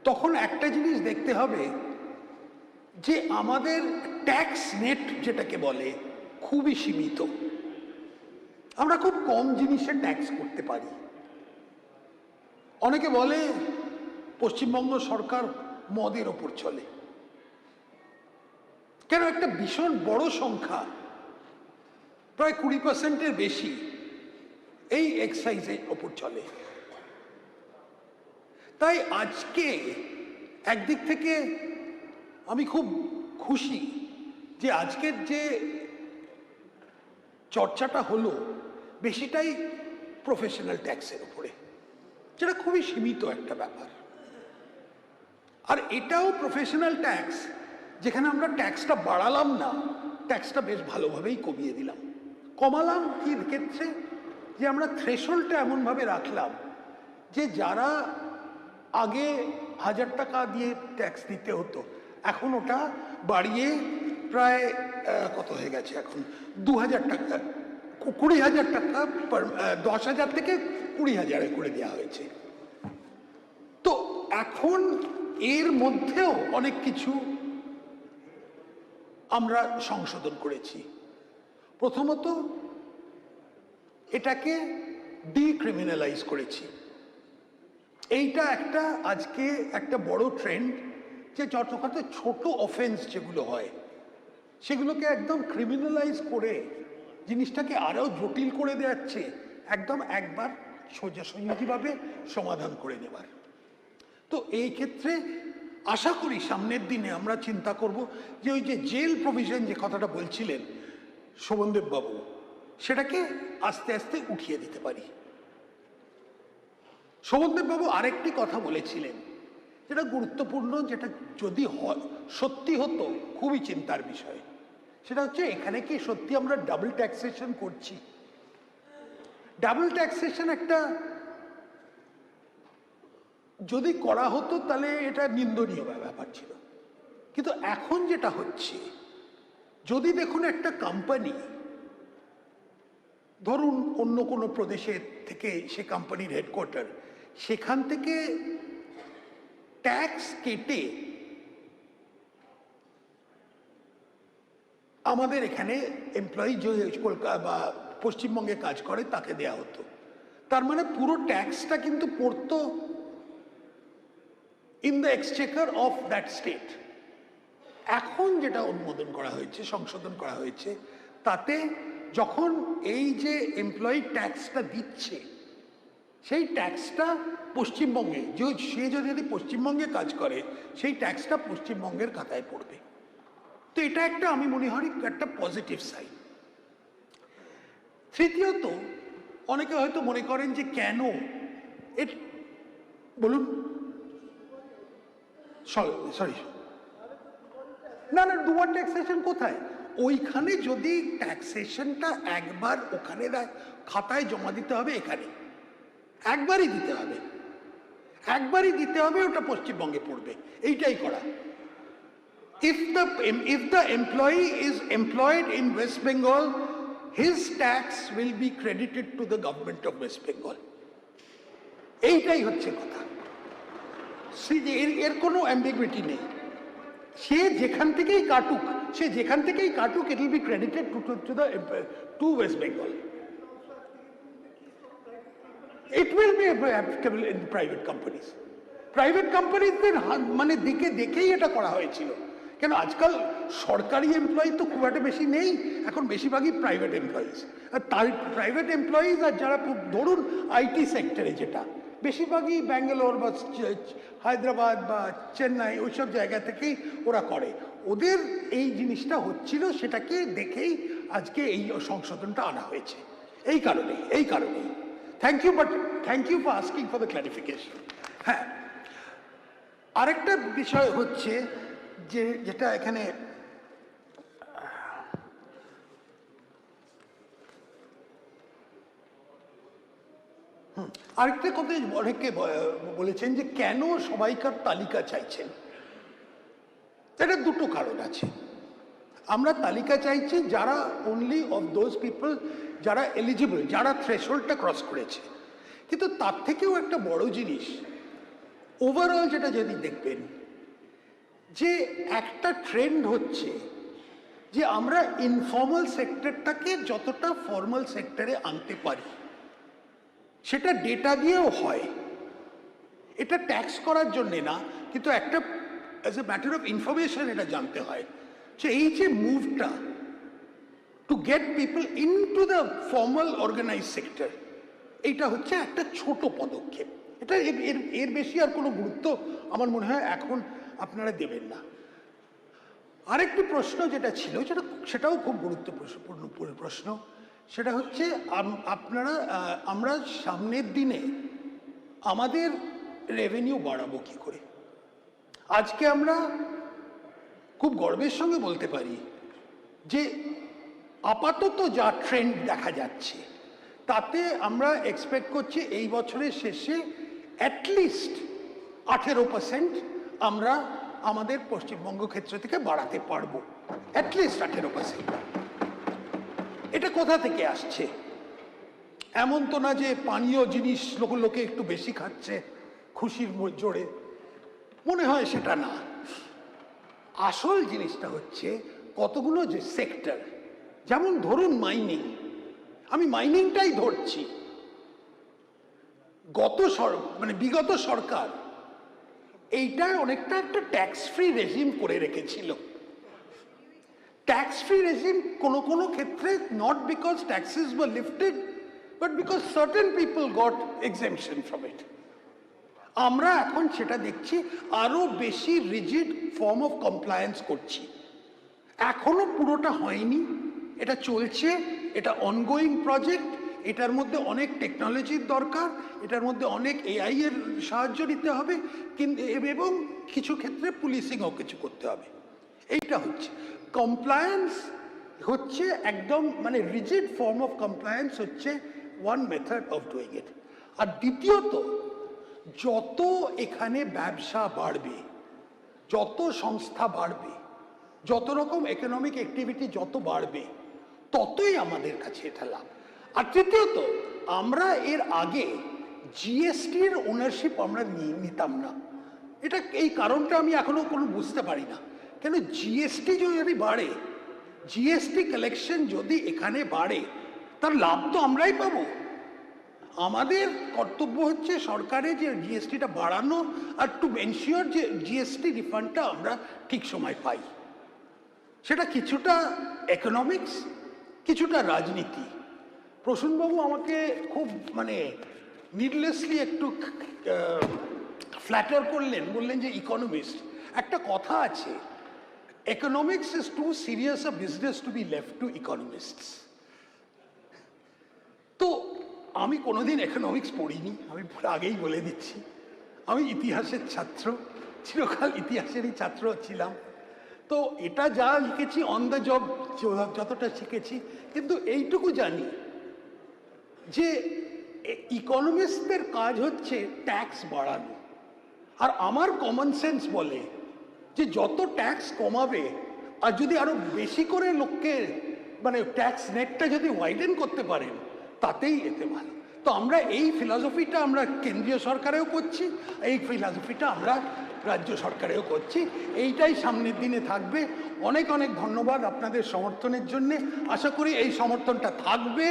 তখন একটা জিনিস দেখতে হবে যে আমাদের ট্যাক্স নেট যেটাকে বলে খুবই সীমিত। আমরা খুব কম জিনিসে ট্যাক্স করতে পারি। অনেকে বলে পশ্চিমবঙ্গ সরকার মদের ওপর চলে। কেন? একটা ভীষণ বড় সংখ্যা, প্রায় 20%-এর বেশি এই এক্সাইজের ওপর চলে। তাই আজকে একদিক থেকে আমি খুব খুশি যে আজকের যে চর্চাটা হলো বেশিটাই প্রফেশনাল ট্যাক্সের উপরে, যেটা খুবই সীমিত একটা ব্যাপার। আর এটাও প্রফেশনাল ট্যাক্স যেখানে আমরা ট্যাক্সটা বাড়ালাম না, ট্যাক্সটা বেশ ভালোভাবেই কমিয়ে দিলাম। কমালাম কি ক্ষেত্রে? যে আমরা থ্রেশহোল্ডটা এমনভাবে রাখলাম যে যারা আগে 1000 টাকা দিয়ে ট্যাক্স দিতে হতো, এখন ওটা বাড়িয়ে প্রায় কত হয়ে গেছে এখন? 2000 টাকা, 20,000 টাকা, 10,000 থেকে 20,000-এ করে দেওয়া হয়েছে। তো এখন এর মধ্যেও অনেক কিছু আমরা সংশোধন করেছি। প্রথমত, এটাকে ডিক্রিমিনালাইজ করেছি। এইটা একটা আজকে একটা বড় ট্রেন্ড যে যতক্ষণ ছোট অফেন্স যেগুলো হয় সেগুলোকে একদম ক্রিমিনালাইজ করে জিনিসটাকে আরো জটিল করে দেওয়াচ্ছে, একদম একবার সোজাসুজিভাবে সমাধান করে নেবার। তো এই ক্ষেত্রে আশা করি সামনের দিনে আমরা চিন্তা করব যে ওই যে জেল প্রভিশন যে কথাটা বলছিলেন শোভনদেব বাবু, সেটাকে আস্তে আস্তে উঠিয়ে দিতে পারি। শোভনদেব বাবু আরেকটি কথা বলেছিলেন যেটা গুরুত্বপূর্ণ, যেটা যদি সত্যি হতো খুবই চিন্তার বিষয়। সেটা হচ্ছে এখানে কি সত্যি আমরা ডাবল ট্যাক্সেশন করছি? ডাবল ট্যাক্সেশন একটা যদি করা হতো তাহলে এটা নিন্দনীয় ব্যাপার ছিল। কিন্তু এখন যেটা হচ্ছে, যদি দেখুন একটা কোম্পানি ধরুন অন্য কোনো প্রদেশের থেকে, সে কোম্পানির হেডকোয়ার্টার, সেখান থেকে ট্যাক্স কেটে আমাদের এখানে এমপ্লয়ি যে কলকাতা বা পশ্চিমবঙ্গে কাজ করে তাকে দেয়া হতো, তার মানে পুরো ট্যাক্সটা কিন্তু পড়তো in the Exchequer of that state. এখন যেটা অনুমোদন করা হয়েছে, সংশোধন করা হয়েছে, তাতে যখন এই যে এমপ্লয়ি ট্যাক্সটা দিচ্ছে সেই ট্যাক্সটা পশ্চিমবঙ্গে, সে যদি পশ্চিমবঙ্গে কাজ করে সেই ট্যাক্সটা পশ্চিমবঙ্গের খাতায় পড়বে। তো এটা একটা, আমি মনে হয় একটা পজিটিভ সাইড। তৃতীয়ত, অনেকে হয়তো মনে করেন যে কেন বলুন সরি, না না, ডুয়াল ট্যাক্সেশন কোথায়? ওইখানে যদি ট্যাক্সেশনটা একবার ওখানে খাতায় জমা দিতে হবে, এখানে একবারই দিতে হবে, ওটা পশ্চিমবঙ্গে পড়বে, এইটাই করা। If the employee is employed in West Bengal, his tax will be credited to the government of West Bengal. এইটাই হচ্ছে কথা। এর কোনো অ্যাম্বিগুইটি নেই। সে যেখান থেকেই কাটুক, it will be credited to West Bengal. It will be applicable in private companies. Private কোম্পানিজদের মানে দেখেই এটা করা হয়েছিল। কেন আজকাল সরকারি এমপ্লয়ি তো খুব একটা বেশি নেই, এখন বেশিরভাগই প্রাইভেট এমপ্লয়িজ। আর তার প্রাইভেট এমপ্লয়িজ আর যারা ধরুন আইটি সেক্টরে, যেটা বেশিরভাগই ব্যাঙ্গালোর বা হায়দ্রাবাদ বা চেন্নাই ওইসব জায়গা থেকেই ওরা করে, ওদের এই জিনিসটা হচ্ছিল, সেটাকে দেখেই আজকে এই সংশোধনটা আনা হয়েছে। এই কারণেই thank you for asking for the clarification. হ্যাঁ, আরেকটা বিষয় হচ্ছে যেটা এখানে আরেকটা কথা অনেকে বলেছেন যে কেন সবাইকার তালিকা চাইছেন। এটা দুটো কারণ আছে। আমরা তালিকা চাইছি যারা অনলি অফ দোজ পিপল যারা এলিজিবল, যারা থ্রেশহোল্ডটা ক্রস করেছে। কিন্তু তার থেকেও একটা বড় জিনিস ওভারঅল যেটা যদি দেখবেন, যে একটা ট্রেন্ড হচ্ছে যে আমরা ইনফর্মাল সেক্টরটাকে যতটা ফর্মাল সেক্টরে আনতে পারি, সেটা ডেটা দিয়েও হয়। এটা ট্যাক্স করার জন্যে না, কিন্তু একটা as a matter of information এটা জানতে হয় যে এই যে মুভটা to get people into the formal organize sector, এইটা হচ্ছে একটা ছোট পদক্ষেপ। এটা এর বেশি আর কোনো গুরুত্ব আমার মনে হয় এখন আপনারা দেবেন না। আরেকটি প্রশ্ন যেটা ছিল, সেটাও খুব গুরুত্বপূর্ণ প্রশ্ন, সেটা হচ্ছে আমরা সামনের দিনে আমাদের রেভিনিউ বাড়াবো কি করে। আজকে আমরা খুব গর্বের সঙ্গে বলতে পারি যে আপাতত যা ট্রেন্ড দেখা যাচ্ছে, তাতে আমরা এক্সপেক্ট করছি এই বছরের শেষে অ্যাটলিস্ট 18% আমরা আমাদের পশ্চিমবঙ্গ ক্ষেত্র থেকে বাড়াতে পারবো, অ্যাটলিস্ট 18%। এটা কোথা থেকে আসছে? এমন তো না যে পানীয় জিনিস লোকে একটু বেশি খাচ্ছে খুশির জোরে, মনে হয় সেটা না। আসল জিনিসটা হচ্ছে কতগুলো যে সেক্টর, যেমন ধরুন মাইনিং, আমি মাইনিংটাই ধরছি। বিগত সরকার এইটা অনেকটা একটা ট্যাক্স ফ্রি রেজিম করে রেখেছিল। ট্যাক্স ফ্রি রেজিম কোনো ক্ষেত্রে not because taxes were lifted, but because certain people got exemption from it. আমরা এখন সেটা দেখছি আরো বেশি রিজিড ফর্ম অফ কমপ্লায়েন্স করছি। এখনো পুরোটা হয়নি, এটা চলছে, এটা অনগোয়িং প্রজেক্ট। এটার মধ্যে অনেক টেকনোলজির দরকার, এটার মধ্যে অনেক এআই এর সাহায্য নিতে হবে, এবং কিছু ক্ষেত্রে পুলিশিংও কিছু করতে হবে। এইটা হচ্ছে কমপ্লায়েন্স, হচ্ছে একদম মানে রিজিড ফর্ম অফ কমপ্লায়েন্স হচ্ছে one method of doing it. আর দ্বিতীয়ত, যত এখানে ব্যবসা বাড়বে, যত সংস্থা বাড়বে, যত রকম ইকোনমিক অ্যাক্টিভিটি যত বাড়বে, ততই আমাদের কাছে এটা লাভ। আর তৃতীয়ত, আমরা এর আগে জিএসটির ওনারশিপ আমরা নিতাম না। এটা এই কারণটা আমি এখনো কোনো বুঝতে পারি না। কেন জিএসটি যদি বাড়ে, জিএসটি কালেকশন যদি এখানে বাড়ে, তার লাভ তো আমরাই পাবো। আমাদের কর্তব্য হচ্ছে সরকারের যে জিএসটিটা বাড়ানো, আর টু এনশিওর যে জিএসটি রিফান্ডটা আমরা ঠিক সময় পাই। সেটা কিছুটা ইকোনমিক্স, কিছুটা রাজনীতি। প্রসূনবাবু আমাকে খুব নিডলেসলি একটু ফ্ল্যাটার করলেন, বললেন যে ইকোনমিস্ট। একটা কথা আছে, economics is too serious a business to be left to economists. তো আমি কোনোদিন ইকোনমিক্স পড়িনি, আমি আগেই বলে দিচ্ছি। আমি ইতিহাসের ছাত্র, চিরকাল ইতিহাসেরই ছাত্র ছিলাম, তো এটা যা লিখেছি অন দ্য জব যতটা শিখেছি, কিন্তু এইটুকু জানি যে ইকোনমিস্টদের কাজ হচ্ছে ট্যাক্স বাড়ানো। আর আমার কমন সেন্স বলে যে যত ট্যাক্স কমাবে আর যদি আরো বেশি করে লোককে মানে ট্যাক্স নেটটা যদি ওয়াইডেন করতে পারেন তাতেই এতে ভালো। তো আমরা এই ফিলসফিটা আমরা কেন্দ্রীয় সরকারেও করছি, এই ফিলসফিটা আমরা রাজ্য সরকারেও করছি, এইটাই সামনের দিনে থাকবে। অনেক অনেক ধন্যবাদ আপনাদের সমর্থনের জন্যে। আশা করি এই সমর্থনটা থাকবে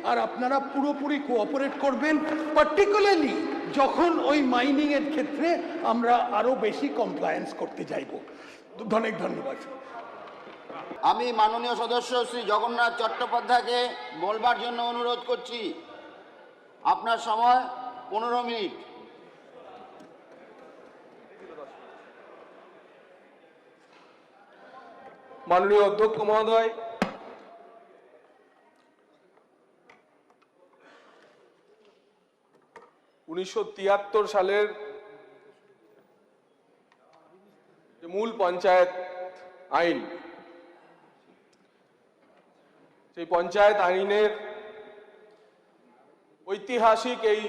আর আপনারা পুরোপুরি কোঅপারেট করবেন, পার্টিকুলারলি যখন ওই মাইনিংয়ের ক্ষেত্রে আমরা আরও বেশি কমপ্লায়েন্স করতে চাইব। অনেক ধন্যবাদ। আমি মাননীয় সদস্য শ্রী জগন্নাথ চট্টোপাধ্যায়কে বলবার জন্য অনুরোধ করছি। আপনার সময় 15 মিনিট। মাননীয় অধ্যক্ষ মহোদয়, '৭৩ সালের মূল পঞ্চায়েত আইন, সেই পঞ্চায়েত আইনের ঐতিহাসিক এই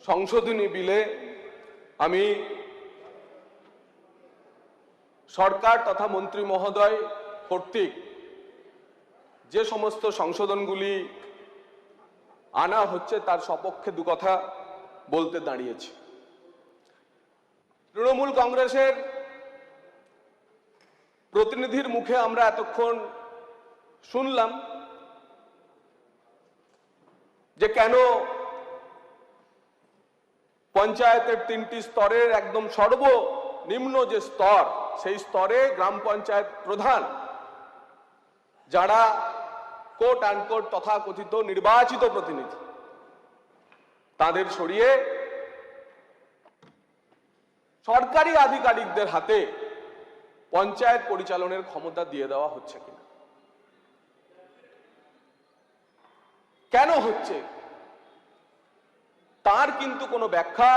সংশোধনী বিলে আমি সরকার তথা মন্ত্রী মহোদয় কর্তৃক যে সমস্ত সংশোধনগুলি আনা হচ্ছে তার সপক্ষে দু কথা বলতে দাঁড়িয়েছি। তৃণমূল কংগ্রেসের প্রতিনিধির মুখে আমরা এতক্ষণ শুনলাম যে কেন পঞ্চায়েতের 3টি স্তরের একদম সর্বনিম্ন যে স্তর, সেই স্তরে গ্রাম পঞ্চায়েত প্রধান যারা কোট আনকোট তথাকথিত নির্বাচিত প্রতিনিধি, তাদের সরিয়ে সরকারি আধিকারিকদের হাতে পঞ্চায়েত পরিচালনের ক্ষমতা দিয়ে দেওয়া হচ্ছে কিনা, কেন হচ্ছে তার কিন্তু কোনো ব্যাখ্যা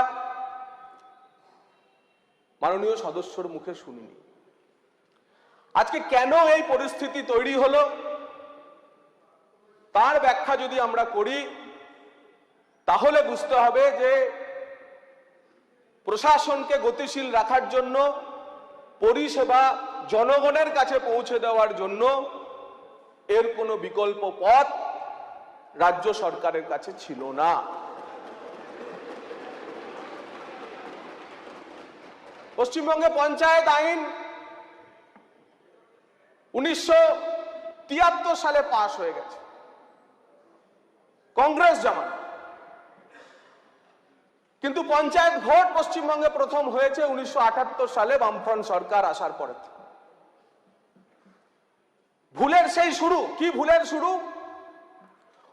মাননীয় সদস্যর মুখে শুনিনি। আজকে কেন এই পরিস্থিতি তৈরি হলো তার ব্যাখ্যা যদি আমরা করি তাহলে বুঝতে হবে যে প্রশাসনকে গতিশীল রাখার জন্য, পরিষেবা জনগণের কাছে পৌঁছে দেওয়ার জন্য এর কোনো বিকল্প পথ রাজ্য সরকারের কাছে ছিল না। পশ্চিমবঙ্গে পঞ্চায়েত আইন 1973 সালে পাশ হয়ে গেছে, কংগ্রেস জামানা। কিন্তু পঞ্চায়েত ভোট পশ্চিমবঙ্গে প্রথম হয়েছে 1978 সালে বামফ্রন্ট সরকার আসার পরে। ভুলের সেই শুরু। কি ভুলের শুরু?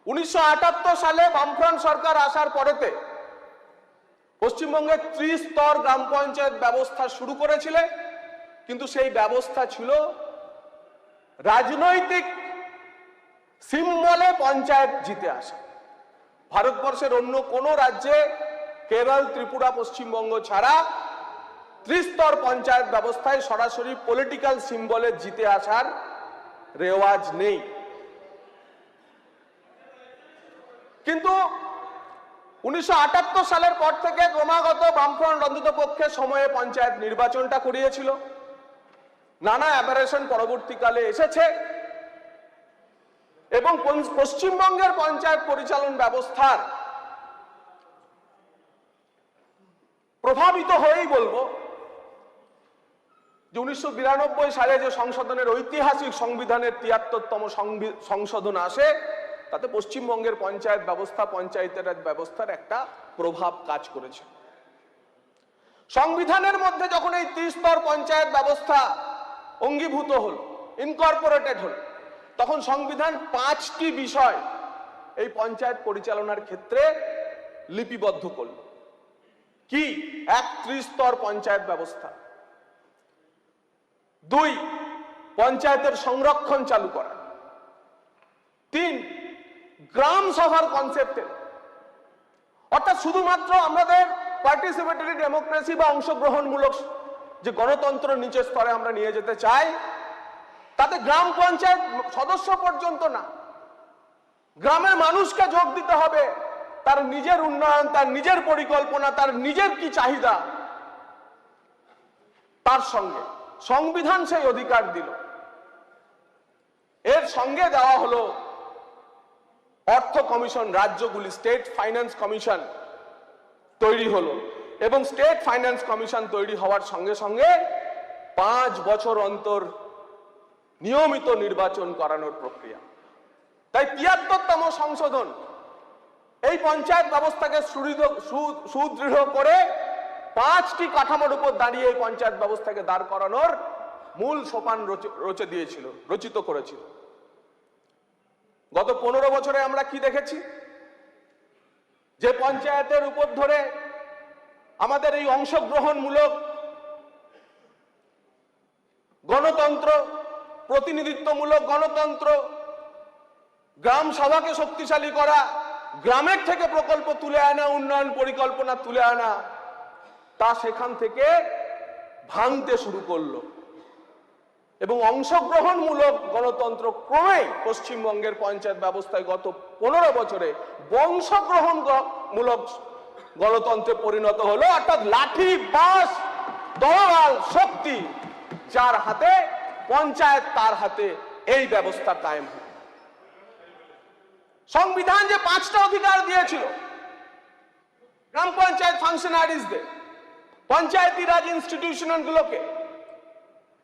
1978 সালে বামফ্রন্ট সরকার আসার পরেতে পশ্চিমবঙ্গে ত্রিস্তর গ্রাম পঞ্চায়েত ব্যবস্থা শুরু করেছিলেন, কিন্তু সেই ব্যবস্থা ছিল রাজনৈতিক সিম্বলে পঞ্চায়েত জিতে আসা। ভারতবর্ষের অন্য কোন রাজ্যে, কেরল, ত্রিপুরা, পশ্চিমবঙ্গ ছাড়া ত্রিস্তর পঞ্চায়েত ব্যবস্থায় সরাসরি পলিটিক্যাল সিম্বলে জিতে আসার রেওয়াজ নেই। কিন্তু 1978 সালের পর থেকে ক্রমাগত বামফ্রন্ট অন্ততপক্ষে সময়ে পঞ্চায়েত নির্বাচনটা করিয়েছিল। নানা অ্যাবারেশন পরবর্তীকালে এসেছে এবং পশ্চিমবঙ্গের পঞ্চায়েত পরিচালন ব্যবস্থার প্রভাবিত হয়েই বলবো যে 1992 সালে যে সংশোধনের ঐতিহাসিক সংবিধানের 73তম সংশোধন আসে, তাতে পশ্চিমবঙ্গের পঞ্চায়েত ব্যবস্থা, পঞ্চায়েতের রাজ ব্যবস্থার একটা প্রভাব কাজ করেছে। সংবিধানের মধ্যে যখন এই ত্রিস্তর পঞ্চায়েত ব্যবস্থা অঙ্গীভূত হল, ইনকর্পোরেটেড হল, তখন সংবিধান 5টি বিষয় এই পঞ্চায়েত পরিচালনার ক্ষেত্রে লিপিবদ্ধ করল। কি? 1, ত্রিস্তর পঞ্চায়েত ব্যবস্থা। 2, পঞ্চায়েতের সংরক্ষণ চালু করা। 3, গ্রাম সভার কনসেপ্টে, অর্থাৎ শুধুমাত্র আমাদের পার্টিসিপেটরি ডেমোক্রেসি বা অংশগ্রহণমূলক যে গণতন্ত্র নিচের স্তরে আমরা নিয়ে যেতে চাই, তাতে গ্রাম পঞ্চায়েত সদস্য পর্যন্ত না, গ্রামের মানুষকে যোগ দিতে হবে। তার নিজের উন্নয়ন, তার নিজের পরিকল্পনা, তার নিজের কি চাহিদা, তার সঙ্গে সংবিধান সেই অধিকার দিল। এর সঙ্গে দেওয়া হলো অর্থ কমিশন, রাজ্যগুলি স্টেট ফাইন্যান্স কমিশন তৈরি হলো, এবং স্টেট ফাইন্যান্স কমিশন তৈরি হওয়ার সঙ্গে সঙ্গে 5 বছর অন্তর নিয়মিত নির্বাচন করানোর প্রক্রিয়া। তাই 73তম সংশোধন এই পঞ্চায়েত ব্যবস্থাকে সুদৃঢ় করে 5টি কাঠামোর উপর দাঁড়িয়ে এই পঞ্চায়েত ব্যবস্থাকে দাঁড় করানোর মূল সোপান রচিত করেছিল। গত 15 বছরে আমরা কি দেখেছি? যে পঞ্চায়েতের উপর ধরে আমাদের এই অংশগ্রহণমূলক গণতন্ত্র, প্রতিনিধিত্বমূলক গণতন্ত্র, গ্রাম সভাকে শক্তিশালী করা, গ্রামের থেকে প্রকল্প তুলে আনা, উন্নয়ন পরিকল্পনা তুলে আনা, তা সেখান থেকে ভাঙতে শুরু করলো এবং অংশগ্রহণমূলক গণতন্ত্র ক্রমেই পশ্চিমবঙ্গের পঞ্চায়েত ব্যবস্থায় গত 15 বছরে বংশগ্রহণমূলক গণতন্ত্রে পরিণত হলো। অর্থাৎ লাঠি, বাঁশ, তরোয়াল, শক্তি যার হাতে, পঞ্চায়েত তার হাতে, এই ব্যবস্থা কায়েম হয়। সংবিধান যে 5টা অধিকার দিয়েছিল গ্রাম পঞ্চায়েত ফাংশনারিজদের, পঞ্চায়েতি রাজ ইনস্টিটিউশনগুলোকে,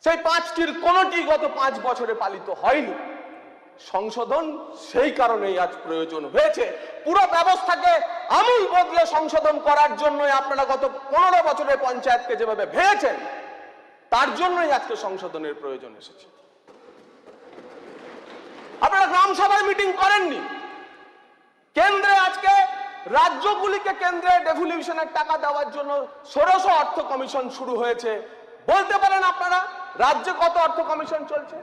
সেই 5টির কোনোটি গত 5 বছরে পালিত হয়নি। সংশোধন সেই কারণেই আজ প্রয়োজন হয়েছে। পুরো ব্যবস্থাকে আমূল বদলে সংশোধন করার জন্যই আপনারা গত 15 বছরে পঞ্চায়েতকে যেভাবে ভেঙেছেন, তার জন্যই আজকে সংশোধনের প্রয়োজন এসেছে। আপনারা গ্রাম সভায় মিটিং করেননি। কেন্দ্রে আজকে রাজ্যগুলিকে কেন্দ্রে ডেভলিউশনের টাকা দেওয়ার জন্য ষোড়শ অর্থ কমিশন শুরু হয়েছে। বলতে পারেন আপনারা রাজ্যে কত অর্থ কমিশন চলছে?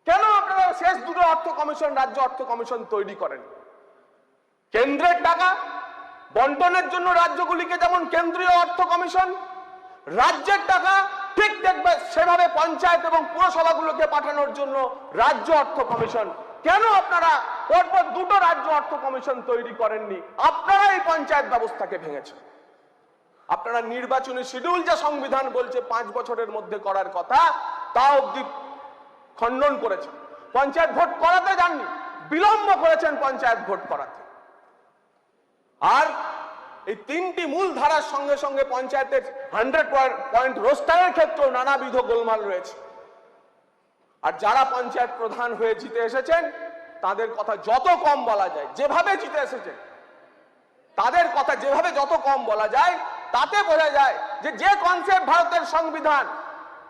কেন আপনারা শেষ দুটো অর্থ কমিশন, রাজ্য অর্থ কমিশন তৈরি করেন? কেন্দ্রের টাকা বন্টনের জন্য রাজ্যগুলিকে যেমন কেন্দ্রীয় অর্থ কমিশন, রাজ্যের টাকা ঠিক দেখবে সেভাবে পঞ্চায়েত এবং পুরসভাগুলোকে পাঠানোর জন্য রাজ্য অর্থ কমিশন। কেন আপনারা পরপর দুটো রাজ্য অর্থ কমিশন তৈরি করেননি? আপনারা এই পঞ্চায়েত ব্যবস্থাকে ভেঙেছেন। আপনারা নির্বাচনী শিডিউল যা সংবিধান বলছে 5 বছরের মধ্যে করার কথা, তা অবধি খণ্ডন করেছেন। পঞ্চায়েত ভোট করাতে যাননি, বিলম্ব করেছেন পঞ্চায়েত ভোট করাতে। আর এই 3টি মূল ধারার সঙ্গে সঙ্গে পঞ্চায়েতের 100 পয়েন্ট রোস্টারের ক্ষেত্রেও নানাবিধ গোলমাল রয়েছে। আর যারা পঞ্চায়েত প্রধান হয়ে জিতে এসেছেন, তাদের কথা যত কম বলা যায়, যেভাবে জিতে এসেছেন তাদের কথা যেভাবে যত কম বলা যায়, তাতে বোঝা যায় যে কনসেপ্ট ভারতের সংবিধান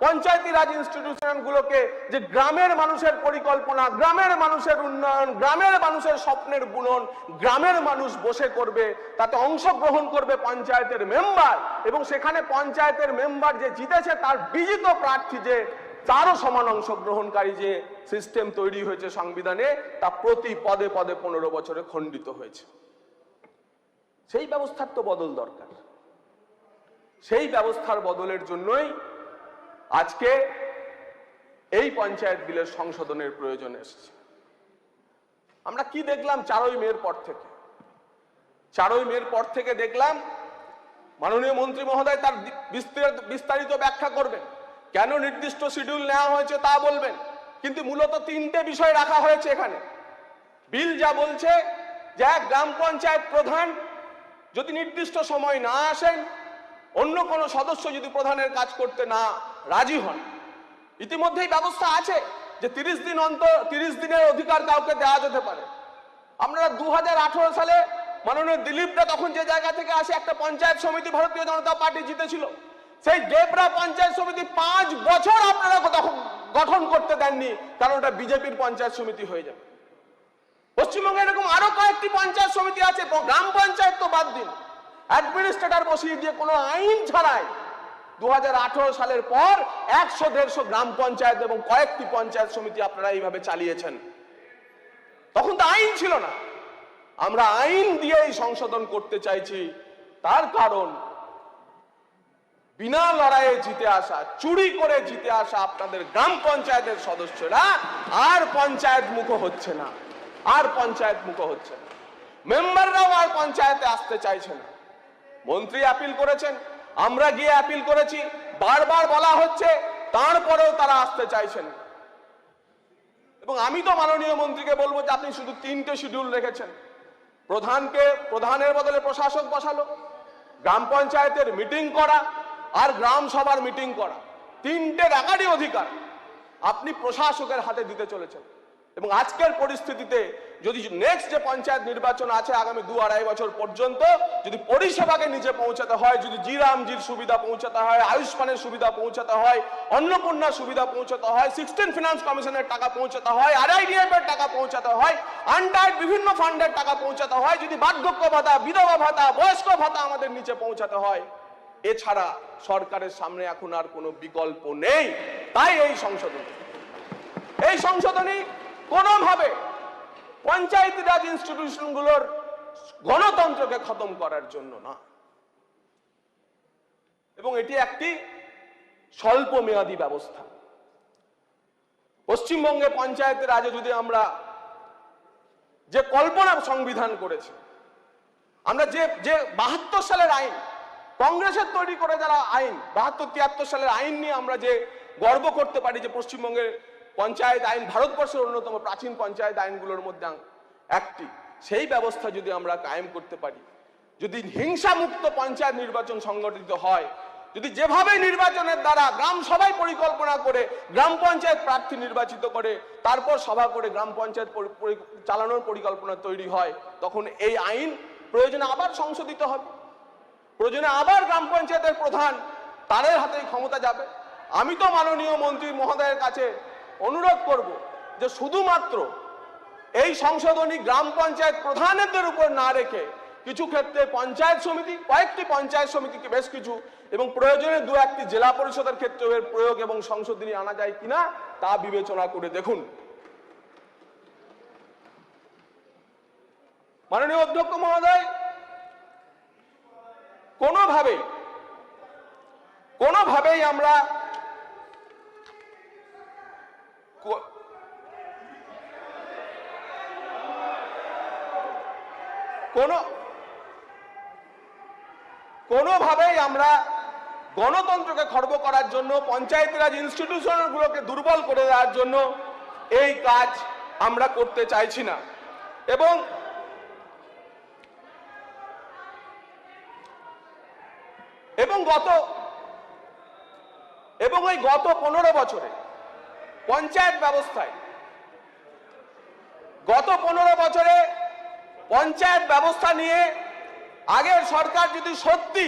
পঞ্চায়েতি রাজ ইনস্টিটিউশনগুলোকে যে গ্রামের মানুষের পরিকল্পনা, গ্রামের মানুষের উন্নয়ন, গ্রামের মানুষের স্বপ্নের বুনন গ্রামের মানুষ বসে করবে, তাতে অংশগ্রহণ করবে পঞ্চায়েতের মেম্বার, এবং সেখানে পঞ্চায়েতের মেম্বার যে জিতেছে তার বিজিত প্রার্থী যে তারও সমান অংশগ্রহণকারী যে সিস্টেম তৈরি হয়েছে সংবিধানে, তা প্রতি পদে পদে 15 বছরে খণ্ডিত হয়েছে। সেই ব্যবস্থার তো বদল দরকার। সেই ব্যবস্থার বদলের জন্যই আজকে এই পঞ্চায়েত বিলের সংশোধনের প্রয়োজন এসেছে। আমরা কি দেখলাম 4ই মের পর থেকে? 4ই মের পর থেকে দেখলাম মাননীয় মন্ত্রী মহোদয় তার বিস্তারিত ব্যাখ্যা করবেন, কেন নির্দিষ্ট শিডিউল নেওয়া হয়েছে তা বলবেন, কিন্তু মূলত 3টে বিষয় রাখা হয়েছে এখানে। বিল যা বলছে যে এক গ্রাম পঞ্চায়েত প্রধান যদি নির্দিষ্ট সময় না আসেন, অন্য কোনো সদস্য যদি প্রধানের কাজ করতে না রাজি হন, ইতিমধ্যেই ব্যবস্থা আছে যে 30 দিন অন্তর 30 দিনের অধিকার কাউকে দেওয়া যেতে পারে। আমরা 2018 সালে মাননীয় দিলীপরা তখন যে জায়গা থেকে আসে, একটা পঞ্চায়েত সমিতি ভারতীয় জনতা পার্টি জিতেছিল, সেই ডেবরা পঞ্চায়েত সমিতি 5 বছর আপনারা গঠন করতে দেননি, কারণ ওটা বিজেপির পঞ্চায়েত সমিতি হয়ে যাবে। পশ্চিমবঙ্গে এরকম আরো কয়েকটি পঞ্চায়েত সমিতি আছে, গ্রাম পঞ্চায়েত তো বাদ দিন, অ্যাডমিনিস্ট্রেটর বসিয়ে দিয়ে কোনো আইন ছাড়াই 2018 সালের পর 100-150 গ্রাম পঞ্চায়েত এবং কয়েকটি পঞ্চায়েত সমিতি আপনারা এইভাবে চালিয়েছেন। তখন তো আইন ছিল না। আমরা আইন দিয়েই সংশোধন করতে চাইছি তার কারণ বিনা লড়াইয়ে জিতে আসা, চুরি করে জিতে আসা আপনাদের গ্রাম পঞ্চায়েতের সদস্যরা আর পঞ্চায়েত মুখ হচ্ছে না, আর পঞ্চায়েত মুখ হচ্ছে না। মেম্বাররাও আর পঞ্চায়েতে আসতে চাইছে না। মন্ত্রী অ্যাপিল করেছেন, আমরা গিয়ে অ্যাপিল করেছি, বারবার বলা হচ্ছে, তারপরেও তারা আসতে চাইছেন। এবং আমি তো মাননীয় মন্ত্রীকে বলবো যে আপনি শুধু 3টে শিডিউল রেখেছেন। প্রধানের বদলে প্রশাসক বসালো, গ্রাম পঞ্চায়েতের মিটিং করা আর গ্রাম সভার মিটিং করা, 3টে একারই অধিকার আপনি প্রশাসকের হাতে দিতে চলেছেন। এবং আজকের পরিস্থিতিতে যদি নেক্সট যে পঞ্চায়েত নির্বাচন আছে আগামী 2-2.5 বছর পর্যন্ত, যদি পরিষেবাকে নিচে পৌঁছাতে হয়, যদি জিরামজির সুবিধা পৌঁছাতে হয়, আয়ুষ্মানের সুবিধা পৌঁছাতে হয়, অন্নপূর্ণার সুবিধা পৌঁছাতে হয়, 16 ফিনান্স কমিশনের টাকা পৌঁছাতে হয়, RIDF এর টাকা পৌঁছাতে হয়, আনটাইড বিভিন্ন ফান্ডের টাকা পৌঁছাতে হয়, যদি বার্ধক্য ভাতা, বিধবা ভাতা, বয়স্ক ভাতা আমাদের নিচে পৌঁছাতে হয়, এছাড়া সরকারের সামনে এখন আর কোনো বিকল্প নেই। তাই এই সংশোধনী কোনোভাবে পঞ্চায়েত রাজ ইনস্টিটিউশনগুলোর গণতন্ত্রকে খতম করার জন্য না, এবং এটি একটি স্বল্প মেয়াদী ব্যবস্থা। পশ্চিমবঙ্গে পঞ্চায়েতের রাজে যদি আমরা যে কল্পনা সংবিধান করেছি, আমরা যে 72 সালের আইন, কংগ্রেসের তৈরি করে যারা আইন 72-73 সালের আইন নিয়ে আমরা যে গর্ব করতে পারি যে পশ্চিমবঙ্গের পঞ্চায়েত আইন ভারতবর্ষের অন্যতম প্রাচীন পঞ্চায়েত আইনগুলোর মধ্যে একটি, সেই ব্যবস্থা যদি আমরা কায়েম করতে পারি, যদি হিংসামুক্ত পঞ্চায়েত নির্বাচন সংগঠিত হয়, যদি যেভাবে নির্বাচনের দ্বারা গ্রাম সভায় পরিকল্পনা করে গ্রাম পঞ্চায়েত প্রার্থী নির্বাচিত করে তারপর সভা করে গ্রাম পঞ্চায়েত চালানোর পরিকল্পনা তৈরি হয়, তখন এই আইন প্রয়োজনে আবার সংশোধিত হবে, প্রয়োজনে আবার গ্রাম পঞ্চায়েতের প্রধান তাদের হাতেই ক্ষমতা যাবে। আমি তো মাননীয় মন্ত্রী মহোদয়ের কাছে অনুরোধ করব যে শুধুমাত্র এই সংশোধনী গ্রাম পঞ্চায়েত প্রধানদের উপর না রেখে কিছু ক্ষেত্রে পঞ্চায়েত সমিতি, কয়েকটি পঞ্চায়েত সমিতিকে বেশ কিছু, এবং প্রয়োজনে 2-1টি জেলা পরিষদের ক্ষেত্রে এর প্রয়োগ এবং সংশোধনী আনা যায় কিনা তা বিবেচনা করে দেখুন। মাননীয় অধ্যক্ষ মহোদয়, কোনোভাবেই আমরা গণতন্ত্রকে খর্ব করার জন্য, পঞ্চায়েত রাজ ইনস্টিটিউশনগুলোকে দুর্বল করে দেওয়ার জন্য এই কাজ আমরা করতে চাইছি না। এবং ওই গত 15 বছরে পঞ্চায়েত ব্যবস্থায়, গত 15 বছরে পঞ্চায়েত ব্যবস্থা নিয়ে আগের সরকার যদি সত্যি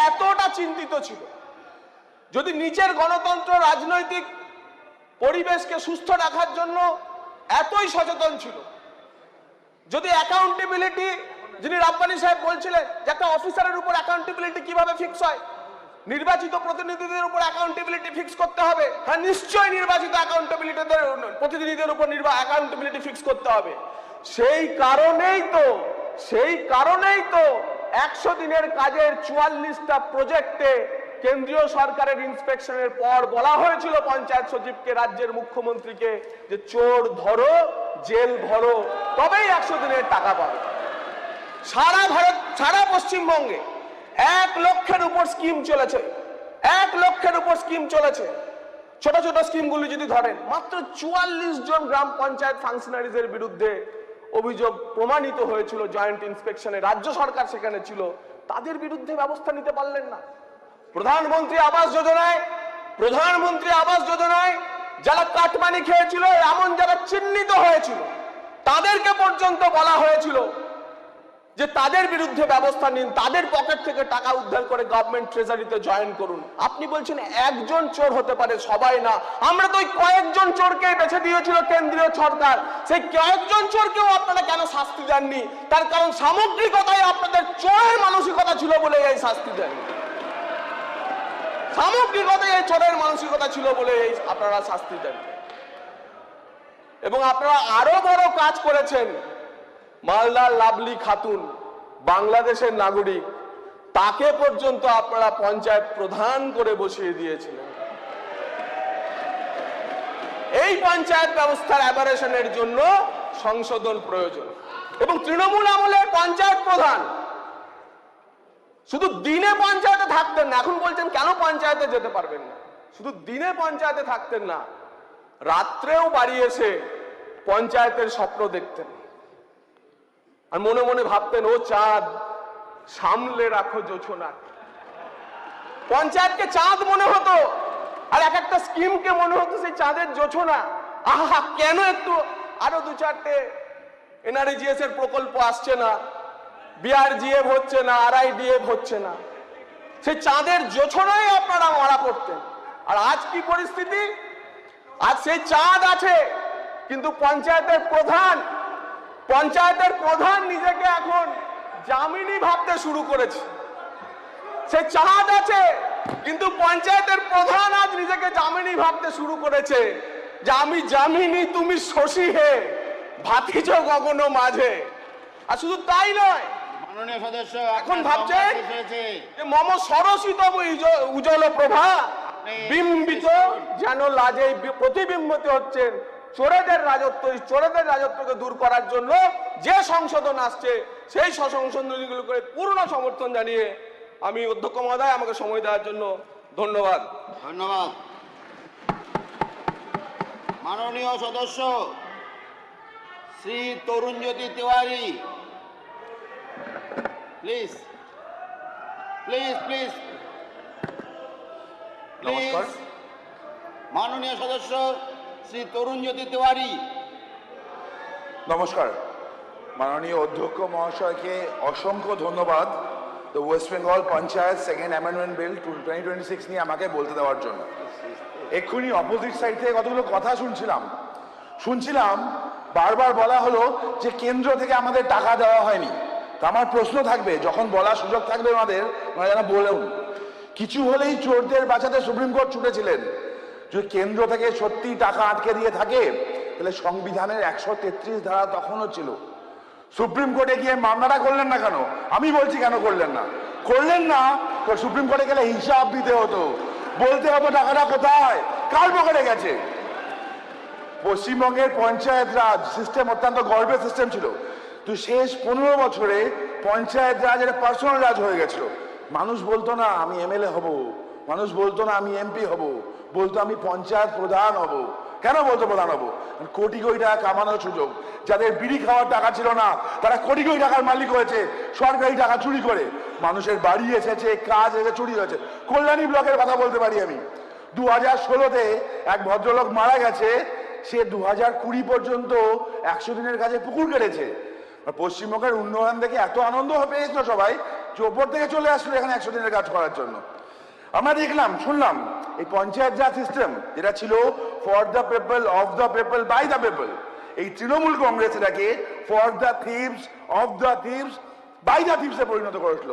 এতটা চিন্তিত ছিল, যদি নিচের গণতন্ত্র রাজনৈতিক পরিবেশকে সুস্থ রাখার জন্য এতই সচেতন ছিল, যদি অ্যাকাউন্টেবিলিটি, যিনি রাব্বানি সাহেব বলছিলেন যে একটা অফিসারের উপর অ্যাকাউন্টেবিলিটি কিভাবে ফিক্স হয়, নির্বাচিত প্রতিনিধিদের উপর অ্যাকাউন্টেবিলিটি ফিক্স করতে হবে। হ্যাঁ, নিশ্চয়ই নির্বাচিত প্রতিনিধিদের উপর অ্যাকাউন্টেবিলিটি ফিক্স করতে হবে। সেই কারণেই তো 100 দিনের কাজের 44টা প্রজেক্টে কেন্দ্রীয় সরকারের ইন্সপেকশনের পর বলা হয়েছিল পঞ্চায়েত সচিবকে, রাজ্যের মুখ্যমন্ত্রীকে, যে চোর ধরো, জেল ভরো, তবেই 100 দিনের টাকা পাবে। সারা পশ্চিমবঙ্গে 1 লক্ষের উপর স্কিম চলেছে, 1 লক্ষের উপর স্কিম চলেছে। ছোট ছোট স্কিমগুলি যদি ধরেন, মাত্র 44 জন গ্রাম পঞ্চায়েত ফাংশনারিজের বিরুদ্ধে অভিযোগ প্রমাণিত হয়েছিল জয়েন্ট ইন্সপেকশনে, রাজ্য সরকার সেখানে ছিল, তাদের বিরুদ্ধে ব্যবস্থা নিতে পারলেন না। প্রধানমন্ত্রী আবাস যোজনায় যারা কাটমানি খেয়েছিল, এমন যারা চিহ্নিত হয়েছিল, তাদেরকে পর্যন্ত বলা হয়েছিল যে তাদের বিরুদ্ধে ব্যবস্থা নিন, তাদের পকেট থেকে টাকা উদ্ধার করে গভর্নমেন্ট ট্রেজারিতে জয়েন করুন। আপনি বলছেন একজন চোর হতে পারে, সবাই না। আমরা তো ওই কয়েকজন চোরকে বেছে দিয়েছিল কেন্দ্রীয় সরকার, সেই কয়েকজন চোরকেও আপনারা কেন শাস্তি দেননি? তার কারণ সামগ্রিকতায় আপনাদের চোরের মানসিকতা ছিল বলে এই শাস্তি দেননি, সামগ্রিকতায় এই চোরের মানসিকতা ছিল বলে এই আপনারা শাস্তি দেন। এবং আপনারা আরো বড় কাজ করেছেন। মালদার লাভলি খাতুন বাংলাদেশের নাগরিক, তাকে পর্যন্ত আপনারা পঞ্চায়েত প্রধান করে বসিয়ে দিয়েছিলেন। এই পঞ্চায়েত ব্যবস্থার অ্যাবারেশনের জন্য সংশোধন প্রয়োজন। এবং তৃণমূল আমলের পঞ্চায়েত প্রধান শুধু দিনে পঞ্চায়েতে থাকতেন না, এখন বলছেন কেন পঞ্চায়েতে যেতে পারবেন না। শুধু দিনে পঞ্চায়েতে থাকতেন না, রাত্রেও বাড়ি এসে পঞ্চায়েতের স্বপ্ন দেখতেন আর মনে মনে ভাবতেন, ও চাঁদ সামলে রাখো জোছনা। পঞ্চায়েতকে চাঁদ মনে হতো আর এক একটা স্কিমকে মনে হতো সেই চাঁদের জোছনা। আহা, কেন একটু আরো 2-4টে এনআরজিএস এর প্রকল্প আসছে না, বিআরজিএফ হচ্ছে না, আরআইডিএফ হচ্ছে না। সেই চাঁদের জোছনায় আপনারা মারা পড়তেন। আর আজ কি পরিস্থিতি? আজ সেই চাঁদ আছে, কিন্তু পঞ্চায়েতের প্রধান নিজেকে এখন জামিনী ভাবতে শুরু করেছে। সে চাঁদ আছে, কিন্তু পঞ্চায়েতের প্রধান আজ নিজেকে জামিনী ভাবতে শুরু করেছে যে আমি জামিনী, তুমি শশী হে, ভাতিজ গগন মাঝে। আর শুধু তাই নয়, মাননীয় সদস্য এখন ভাবছেন যে মম সরসিতম উজ্জ্বল প্রভা বিম্বিত, যেন লাজে প্রতিবিম্বিত হচ্ছেন চোরেদের রাজত্ব। এই চোরেদের রাজত্বকে দূর করার জন্য যে সংশোধন আসছে, সেই সংশোধনগুলোকে পূর্ণ সমর্থন জানিয়ে আমি অধ্যক্ষ মহোদয়, আমাকে সময় দেওয়ার জন্য ধন্যবাদ। ধন্যবাদ। মাননীয় সদস্য Shri Tarunjyoti Tiwari, please please please নমস্কার। মাননীয় সদস্য শ্রী তরুণজ্যোতি তিওয়ারি। নমস্কার। মাননীয় অধ্যক্ষ মহাশয়কে অসংখ্য ধন্যবাদ তো West Bengal panchayat second amendment bill 2026 নিয়ে আমাকে বলতে দেওয়ার জন্য। এক্ষুনি অপোজিট সাইড থেকে কতগুলো কথা শুনছিলাম বারবার বলা হলো যে কেন্দ্র থেকে আমাদের টাকা দেওয়া হয়নি। তো আমার প্রশ্ন থাকবে, যখন বলার সুযোগ থাকবে ওনারা যেন বলুন, কিছু হলেই চোরদের বাঁচাতে সুপ্রিম কোর্ট ছুটেছিলেন। যদি কেন্দ্র থেকে সত্যি টাকা আটকে দিয়ে থাকে, তাহলে সংবিধানের 133 ধারা তখনও ছিল। সুপ্রিম কোর্টে গিয়ে মামলাটা করলেন না কেন? আমি বলছি কেন করলেন না, তো সুপ্রিম কোর্টে গেলে হিসাব দিতে হতো, বলতে হতো টাকাটা কোথায়, কার পকেটে গেছে। পশ্চিমবঙ্গের পঞ্চায়েত রাজ সিস্টেম অত্যন্ত গর্বের সিস্টেম ছিল, তো শেষ 15 বছরে পঞ্চায়েত রাজ একটা পার্সোনাল রাজ হয়ে গেছিল। মানুষ বলতো না আমি এমএলএ হব, মানুষ বলতো না আমি এমপি হব, বলতো আমি পঞ্চায়েত প্রধান হব। কেন বলতো প্রধান হব? কোটি কোটি টাকা কামানোর সুযোগ। যাদের বিড়ি খাওয়ার টাকা ছিল না, তারা কোটি কোটি টাকার মালিক হয়েছে সরকারি টাকা চুরি করে। মানুষের বাড়ি এসেছে, কাজ এসে চুরি হয়েছে। কল্যাণী ব্লকের কথা বলতে পারি আমি। 2016-তে এক ভদ্রলোক মারা গেছে, সে 2020 পর্যন্ত 100 দিনের কাজে পুকুর কেটেছে। পশ্চিমবঙ্গের উন্নয়ন দেখে এত আনন্দ পেয়েছিল সবাই যে ওপর থেকে চলে আসলো এখানে 100 দিনের কাজ করার জন্য। আমরা দেখলাম, শুনলাম এই পঞ্চায়েত রাজ সিস্টেম যেটা ছিল for the people, of the people, by the people, এই তৃণমূল কংগ্রেস এটাকে for the thieves, of the thieves, by the থিভসে পরিণত করেছিল।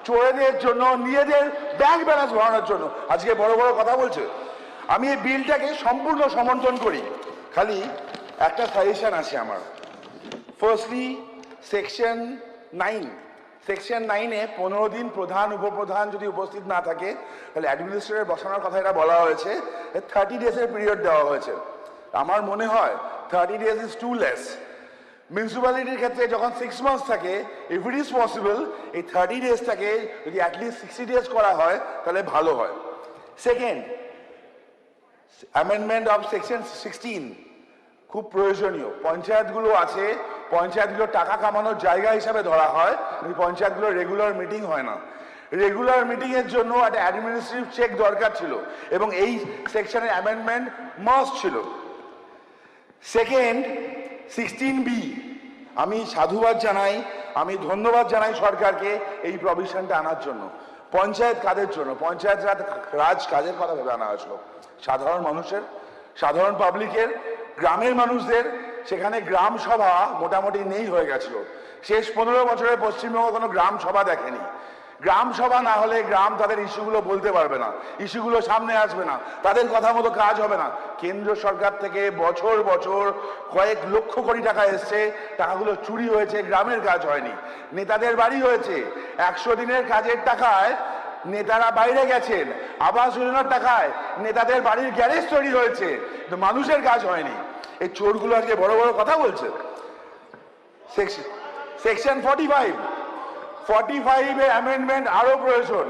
চোরেদের জন্য, নিজেদের ব্যাংক ব্যালেন্স ভরানোর জন্য আজকে বড় বড় কথা বলছে। আমি এই বিলটাকে সম্পূর্ণ সমর্থন করি, খালি একটা সাজেশন আছে আমার। ফার্স্টলি সেকশন 9-এ 15 দিন প্রধান উপপ্রধান যদি উপস্থিত না থাকে, তাহলে অ্যাডমিনিস্ট্রেটর বসানোর কথা এটা বলা হয়েছে। 30 ডেজের পিরিয়ড দেওয়া হয়েছে। আমার মনে হয় 30 ডেজ ইজ টু লেস। মিউনিসিপ্যালিটির ক্ষেত্রে যখন 6 মান্থস থাকে, ইফ ইট ইজ পসিবল এই 30 ডেজটাকে যদি অ্যাটলিস্ট 60 ডেজ করা হয় তাহলে ভালো হয়। সেকেন্ড, অ্যামেন্ডমেন্ট অফ সেকশন 16 খুব প্রয়োজনীয়। পঞ্চায়েতগুলো আছে, পঞ্চায়েতগুলো টাকা কামানোর জায়গা হিসাবে ধরা হয়, কিন্তু পঞ্চায়েতগুলোর রেগুলার মিটিং হয় না। রেগুলার মিটিং এর জন্য একটা অ্যাডমিনিস্ট্রেটিভ চেক দরকার ছিল এবং এই সেকশনের অ্যামেন্ডমেন্ট মাস্ট ছিল। সেকেন্ড, 16B, আমি সাধুবাদ জানাই, আমি ধন্যবাদ জানাই সরকারকে এই প্রভিশনটা আনার জন্য। পঞ্চায়েত কাদের জন্য? পঞ্চায়েত রাজ কাজের কথা ভেবে আনা হয়েছিল, সাধারণ মানুষের, সাধারণ পাবলিকের, গ্রামের মানুষদের। সেখানে গ্রাম সভা মোটামুটি নেই হয়ে গেছিল। শেষ 15 বছরে পশ্চিমবঙ্গ কোনো গ্রাম সভা দেখেনি। গ্রাম সভা না হলে গ্রাম তাদের ইস্যুগুলো বলতে পারবে না, ইস্যুগুলো সামনে আসবে না, তাদের কথা মতো কাজ হবে না। কেন্দ্র সরকার থেকে বছর বছর কয়েক লক্ষ কোটি টাকা এসছে, টাকাগুলো চুরি হয়েছে, গ্রামের কাজ হয়নি। নেতাদের বাড়ি হয়েছে, 100 দিনের কাজের টাকায় নেতারা বাইরে গেছেন, আবাস যোজনার টাকায় নেতাদের বাড়ির গ্যারেজ তৈরি হয়েছে, কিন্তু মানুষের কাজ হয়নি। এই চোরগুলো আজকে বড় বড় কথা বলছে। সেকশন 45 এর অ্যামেন্ডমেন্ট আরো প্রয়োজন।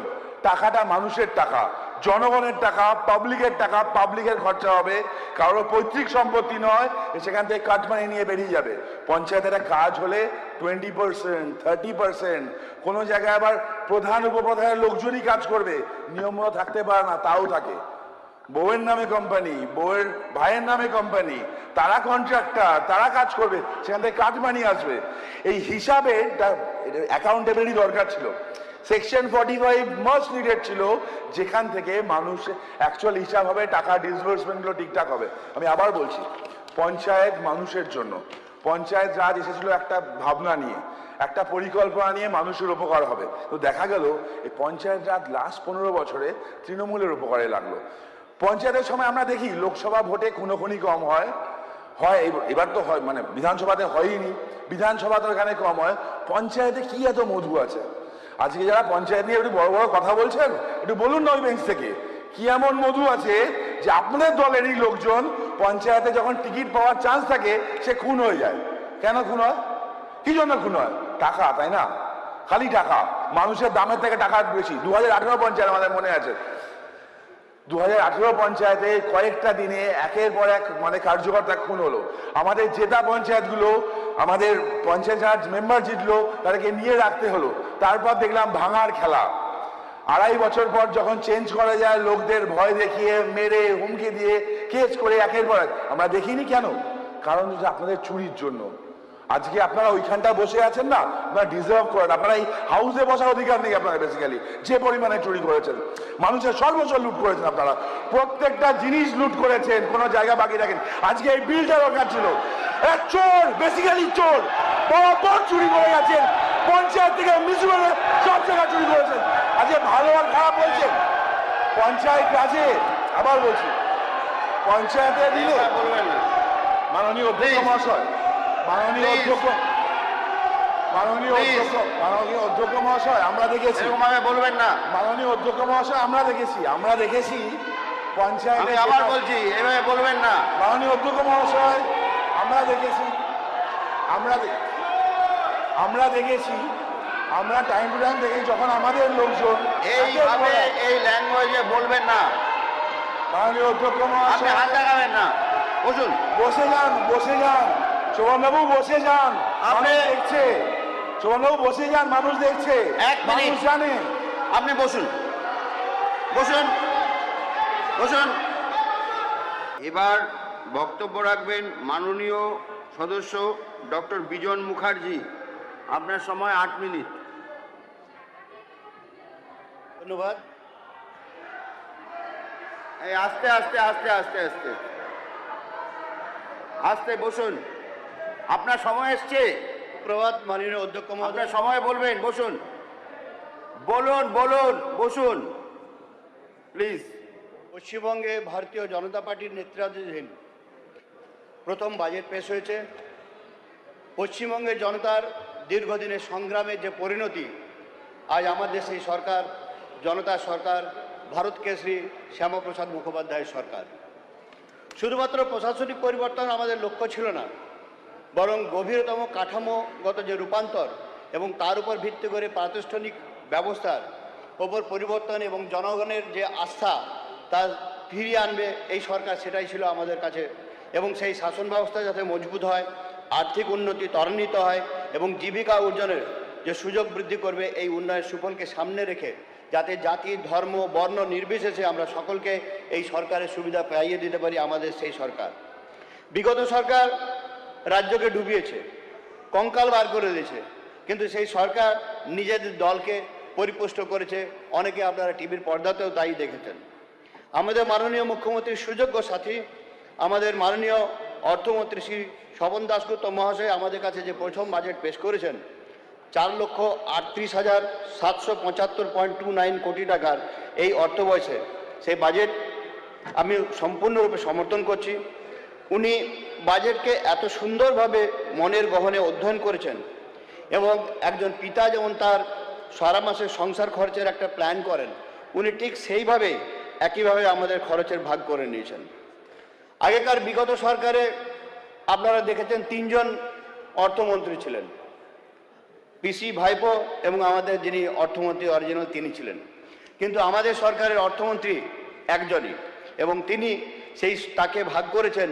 টাকাটা মানুষের টাকা, জনগণের টাকা, পাবলিকের টাকা, পাবলিকের খরচা হবে, কারো পৈতৃক সম্পত্তি নয়। সেখান থেকে কাটমানি নিয়ে বেরিয়ে যাবে। পঞ্চায়েতের কাজ হলে 20%, 30%, কোনো জায়গায় আবার প্রধান উপপ্রধানের লোকজনই কাজ করবে, নিয়মগুলো থাকতে পারে না, তাও থাকে। বউয়ের নামে কোম্পানি, বউয়ের ভাইয়ের নামে কোম্পানি, তারা কন্ট্রাক্টর, তারা কাজ করবে, সেখান থেকে কাটমানি আসবে। এই হিসাবে অ্যাকাউন্টেবিলিটি দরকার ছিল। সেকশন 45 মাস্ট নিডেড ছিল, যেখান থেকে মানুষ অ্যাকচুয়াল হিসাব হবে, টাকা ডিসবার্সমেন্টগুলো ঠিকঠাক হবে। আমি আবার বলছি, পঞ্চায়েত মানুষের জন্য। পঞ্চায়েত রাজ এসেছিল একটা ভাবনা নিয়ে, একটা পরিকল্পনা নিয়ে, মানুষের উপকার হবে। তো দেখা গেল এই পঞ্চায়েত রাজ লাস্ট 15 বছরে তৃণমূলের উপকারে লাগলো। পঞ্চায়েতের সময় আমরা দেখি লোকসভা ভোটে খুনোখুনি কম হয়, এবার তো হয়, মানে বিধানসভাতে হয়নি, বিধানসভা তো এখানে কম হয়। পঞ্চায়েতে কি এত মধু আছে? আজকে যারা পঞ্চায়েত নিয়ে একটু বড় বড় কথা বলছেন, একটু বলুন না ওই বেঞ্চ থেকে, কি এমন মধু আছে যে আপনাদের দলেরই লোকজন পঞ্চায়েতে যখন টিকিট পাওয়ার চান্স থাকে সে খুন হয়ে যায়। কেন খুন হয়? কি জন্য খুন হয়? টাকা, তাই না? খালি টাকা, মানুষের দামের থেকে টাকা বেশি। 2018 পঞ্চায়েত আমাদের মনে আছে, 2018 পঞ্চায়েতে কয়েকটা দিনে একের পর এক মানে কার্যকর্তা খুন হলো। আমাদের জেতা পঞ্চায়েতগুলো, আমাদের পঞ্চায়েত রাজ মেম্বার জিতলো, তাদেরকে নিয়ে রাখতে হলো। তারপর দেখলাম ভাঙার খেলা। 2.5 বছর পর যখন চেঞ্জ করা যায়, লোকদের ভয় দেখিয়ে, মেরে, হুমকি দিয়ে, কেস করে একের পর এক। আমরা দেখিনি কেন? কারণ হচ্ছে আপনাদের চুরির জন্য। আজকে আপনারা ওইখানটা বসে আছেন না, আপনারা ডিজার্ভ করেন। আপনারা এই হাউসে বসার অধিকার নেই আপনারা, বেসিক্যালি যে পরিমাণে চুরি করেছেন, মানুষের সর্বস্ব লুট করেছেন, আপনারা প্রত্যেকটা জিনিস লুট করেছেন, কোনো জায়গা বাকি রাখেন। আজকে এই বিলটা দরকার ছিল। চোর, বেসিক্যালি চোর, বড় চুরি করে গেছেন, পঞ্চায়েত থেকে মিউনিসিপ্যাল সব জায়গায় চুরি করেছেন। আজকে ভালো আর খারাপ বলছেন পঞ্চায়েত রাজে। আবার বলছি, পঞ্চায়েতে দিলে বলবেন না। মাননীয় অধ্যক্ষ মহাশয়, মাননীয় অধ্যক্ষ মহাশয়, আমরা দেখেছি, বলবেন না। মাননীয় অধ্যক্ষ মহাশয়, আমরা দেখেছি পঞ্চায়েত। আমি আবার বলছি, এভাবে বলবেন না। মাননীয় অধ্যক্ষ মহাশয়, আমরা দেখেছি, আমরা টাইম টু টাইম দেখি যখন আমাদের লোকজন এইভাবে এই ল্যাঙ্গুয়েজে বলবেন না। মাননীয় অধ্যক্ষ আপনি মহাশয়, হাত লাগাবেন না। বসুন, বসে যান, শোভনবাবু বসে যান, মানুষ দেখছে। শোভনবাবু বসে যান, মানুষ দেখছে, মানুষ জানে। আপনি বসুন, বসুন, বসুন। এবার বক্তব্য রাখবেন মাননীয় সদস্য ডক্টর বিজন মুখার্জি। আপনার সময় 8 মিনিট। ধন্যবাদ। এই আস্তে আস্তে আস্তে আস্তে আস্তে আস্তে বসুন, আপনার সময় এসছে। প্রভাত মাননীয় অধ্যক্ষ মহোদয়, আপনার সময় বলবেন। বসুন, বলুন, বসুন প্লিজ। পশ্চিমবঙ্গে ভারতীয় জনতা পার্টির নেতৃত্বাধীন প্রথম বাজেট পেশ হয়েছে। পশ্চিমবঙ্গের জনতার দীর্ঘদিনের সংগ্রামের যে পরিণতি, আজ আমাদের সেই সরকার, জনতার সরকার, ভারত কেশরী শ্যামাপ্রসাদ মুখোপাধ্যায়ের সরকার। শুধুমাত্র প্রশাসনিক পরিবর্তন আমাদের লক্ষ্য ছিল না, বরং গভীরতম কাঠামোগত যে রূপান্তর এবং তার উপর ভিত্তি করে প্রাতিষ্ঠানিক ব্যবস্থার ওপর পরিবর্তন এবং জনগণের যে আস্থা তা ফিরিয়ে আনবে এই সরকার, সেটাই ছিল আমাদের কাছে। এবং সেই শাসন ব্যবস্থা যাতে মজবুত হয়, আর্থিক উন্নতি ত্বরান্বিত হয় এবং জীবিকা অর্জনের যে সুযোগ বৃদ্ধি করবে, এই উন্নয়নের সুফলকে সামনে রেখে যাতে জাতি, ধর্ম, বর্ণ নির্বিশেষে আমরা সকলকে এই সরকারের সুবিধা পাইয়ে দিতে পারি, আমাদের সেই সরকার। বিগত সরকার রাজ্যকে ডুবিয়েছে, কঙ্কাল বার করে দিয়েছে, কিন্তু সেই সরকার নিজেদের দলকে পরিপুষ্ট করেছে। অনেকে আপনারা টিভির পর্দাতেও তাই দেখেছেন। আমাদের মাননীয় মুখ্যমন্ত্রীর সুযোগ্য সাথী, আমাদের মাননীয় অর্থমন্ত্রী শ্রী স্বপন দাশগুপ্ত মহাশয় আমাদের কাছে যে প্রথম বাজেট পেশ করেছেন, 4,38,775.29 কোটি টাকার এই অর্থ বয়সে সেই বাজেট আমি সম্পূর্ণরূপে সমর্থন করছি। উনি বাজেটকে এত সুন্দরভাবে মনের গহনে অধ্যয়ন করেছেন এবং একজন পিতা যেমন তার সারা মাসের সংসার খরচের একটা প্ল্যান করেন, উনি ঠিক সেইভাবে একইভাবে আমাদের খরচের ভাগ করে নিয়েছেন। আগেকার বিগত সরকারে আপনারা দেখেছেন 3 জন অর্থমন্ত্রী ছিলেন, পিসি ভাইপো এবং আমাদের যিনি অর্থমন্ত্রী অরিজিনাল তিনি ছিলেন। কিন্তু আমাদের সরকারের অর্থমন্ত্রী একজনই এবং তিনি তাকে ভাগ করেছেন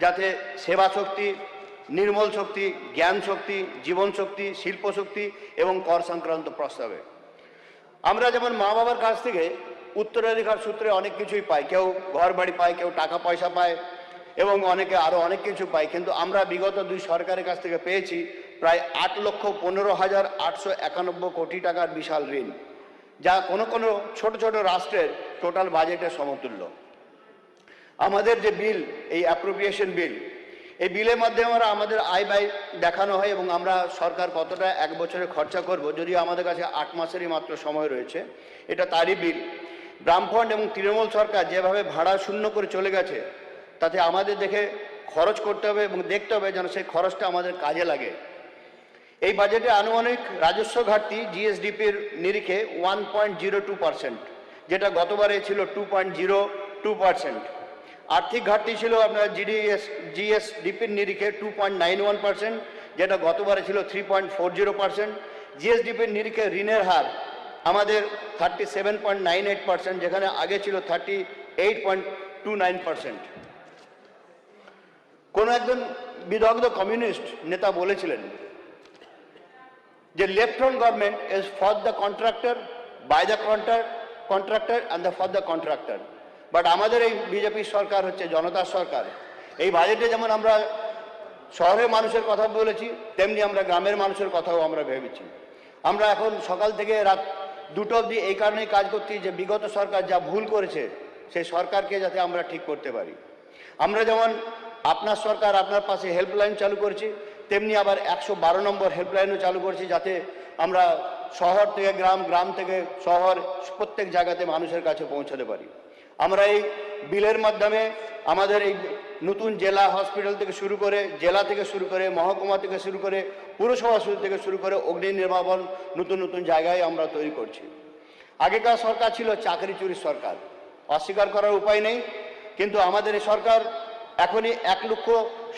যাতে সেবা শক্তি, নির্মল শক্তি, জ্ঞান শক্তি, জীবন শক্তি, শিল্প শক্তি এবং কর সংক্রান্ত প্রস্তাবে। আমরা যেমন মা বাবার কাছ থেকে উত্তরাধিকার সূত্রে অনেক কিছুই পাই, কেউ ঘর বাড়ি পায়, কেউ টাকা পয়সা পায় এবং অনেকে আরও অনেক কিছু পায়। কিন্তু আমরা বিগত 2 সরকারের কাছ থেকে পেয়েছি প্রায় 8,15,891 কোটি টাকার বিশাল ঋণ, যা কোনো কোনো ছোট ছোট রাষ্ট্রের টোটাল বাজেটের সমতুল্য। আমাদের যে বিল, এই অ্যাপ্রোপ্রিয়েশন বিল, এই বিলের মাধ্যমে আমাদের আয় ব্যয় দেখানো হয় এবং আমরা সরকার কতটা 1 বছরে খরচা করব, যদিও আমাদের কাছে 8 মাসেরই মাত্র সময় রয়েছে, এটা তারই বিল। বামফ্রন্ট এবং তৃণমূল সরকার যেভাবে ভাড়া শূন্য করে চলে গেছে, তাতে আমাদের দেখে খরচ করতে হবে এবং দেখতে হবে যেন সেই খরচটা আমাদের কাজে লাগে। এই বাজেটে আনুমানিক রাজস্ব ঘাটতি জিএসডিপির নিরিখে 1.02%, যেটা গতবারে ছিল 2.02%। আর্থিক ঘাটতি ছিল আপনার জিএসডিপির নিরিখে 2.91%, যেটা গতবারে ছিল 3.40%। জিএসডিপির নিরিখে ঋণের হার আমাদের 37.98%, যেখানে আগে ছিল 38.29%। কোনো একজন বিদগ্ধ কমিউনিস্ট নেতা বলেছিলেন যে left government is for the contractor, by the contractor and for the contractor. But আমাদের এই বিজেপি সরকার হচ্ছে জনতার সরকার। এই বাজেটে যেমন আমরা শহরের মানুষের কথা বলেছি, তেমনি আমরা গ্রামের মানুষের কথাও আমরা ভেবেছি। আমরা এখন সকাল থেকে রাত 2টো অবধি এই কারণেই কাজ করছি যে বিগত সরকার যা ভুল করেছে সেই সরকারকে যাতে আমরা ঠিক করতে পারি। আমরা যেমন আপনার সরকার আপনার পাশে হেল্পলাইন চালু করেছি, তেমনি আবার 112 নম্বর হেল্পলাইনও চালু করেছি, যাতে আমরা শহর থেকে গ্রাম, গ্রাম থেকে শহর প্রত্যেক জায়গাতে মানুষের কাছে পৌঁছাতে পারি। আমরা এই বিলের মাধ্যমে আমাদের এই নতুন জেলা হসপিটাল থেকে শুরু করে, জেলা থেকে শুরু করে, মহকুমা থেকে শুরু করে, পুরসভা থেকে শুরু করে অগ্নি নির্বাপন নতুন নতুন জায়গায় আমরা তৈরি করছি। আগেকার সরকার ছিল চাকরি চুরির সরকার, অস্বীকার করার উপায় নেই। কিন্তু আমাদের এই সরকার এখনই 1 লক্ষ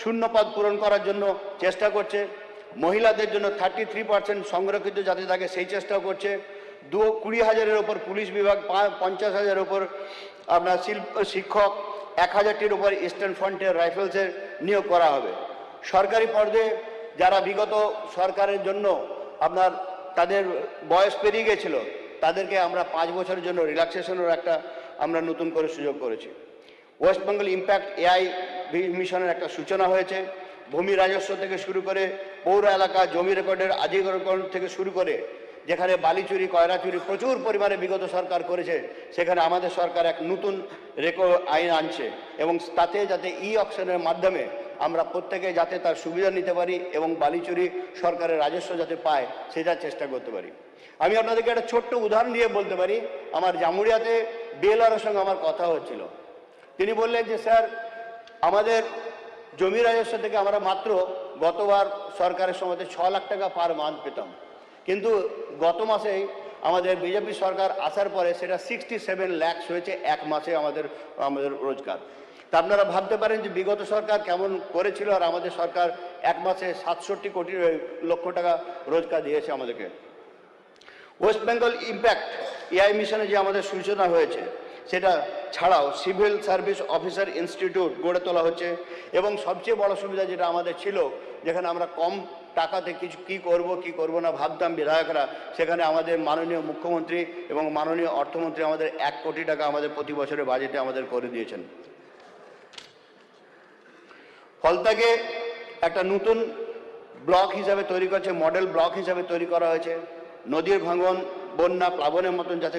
শূন্যপদ পূরণ করার জন্য চেষ্টা করছে। মহিলাদের জন্য 33% সংরক্ষিত যাতে থাকে সেই চেষ্টাও করছে। 20,000-এর ওপর পুলিশ বিভাগ, 50,000-এর ওপর আপনার শিক্ষক, 1,000-টির উপর ইস্টার্ন ফ্রন্টিয়ার রাইফেলসের নিয়োগ করা হবে। সরকারি পদে যারা বিগত সরকারের জন্য আপনার তাদের বয়স পেরিয়ে গেছিল, তাদেরকে আমরা 5 বছরের জন্য রিল্যাক্সেশনের একটা আমরা নতুন করে সুযোগ করেছি। ওয়েস্ট বেঙ্গল ইম্প্যাক্ট এআই মিশনের একটা সূচনা হয়েছে। ভূমি রাজস্ব থেকে শুরু করে পৌর এলাকা জমি রেকর্ডের আধিকারিকরণ থেকে শুরু করে যেখানে বালি চুরি, কয়লা চুরি প্রচুর পরিমাণে বিগত সরকার করেছে, সেখানে আমাদের সরকার এক নতুন আইন আনছে এবং তাতে যাতে অকশনের মাধ্যমে আমরা প্রত্যেকে যাতে তার সুবিধা নিতে পারি এবং বালি চুরি সরকারের রাজস্ব যাতে পায় সেটার চেষ্টা করতে পারি। আমি আপনাদেরকে একটা ছোট্ট উদাহরণ দিয়ে বলতে পারি। আমার জামুড়িয়াতে বিএলআরের সঙ্গে আমার কথা হচ্ছিল। তিনি বললেন যে স্যার, আমাদের জমি রাজস্ব থেকে আমরা মাত্র গতবার সরকারের সময়তে 6 লাখ টাকা পার মান্থ পেতাম, কিন্তু গত মাসেই আমাদের বিজেপি সরকার আসার পরে সেটা 67 লাখ হয়েছে 1 মাসে আমাদের রোজগার। তা আপনারা ভাবতে পারেন যে বিগত সরকার কেমন করেছিল, আর আমাদের সরকার 1 মাসে 67 লক্ষ টাকা রোজগার দিয়েছে আমাদেরকে। ওয়েস্ট বেঙ্গল ইম্প্যাক্ট এআই মিশনে যে আমাদের সূচনা হয়েছে, সেটা ছাড়াও সিভিল সার্ভিস অফিসার ইনস্টিটিউট গড়ে তোলা হচ্ছে এবং সবচেয়ে বড় সুবিধা যেটা আমাদের ছিল, যেখানে আমরা কম টাকাতে কিছু কি করব না ভাবতাম বিধায়করা, সেখানে আমাদের মাননীয় মুখ্যমন্ত্রী এবং মাননীয় অর্থমন্ত্রী আমাদের 1 কোটি টাকা আমাদের প্রতি বছরের বাজেটে আমাদের করে দিয়েছেন। ফলতাকে একটা নতুন ব্লক হিসাবে তৈরি করছে, মডেল ব্লক হিসাবে তৈরি করা হয়েছে। নদীর ভাঙন, বন্যা, প্লাবনের মতন যাতে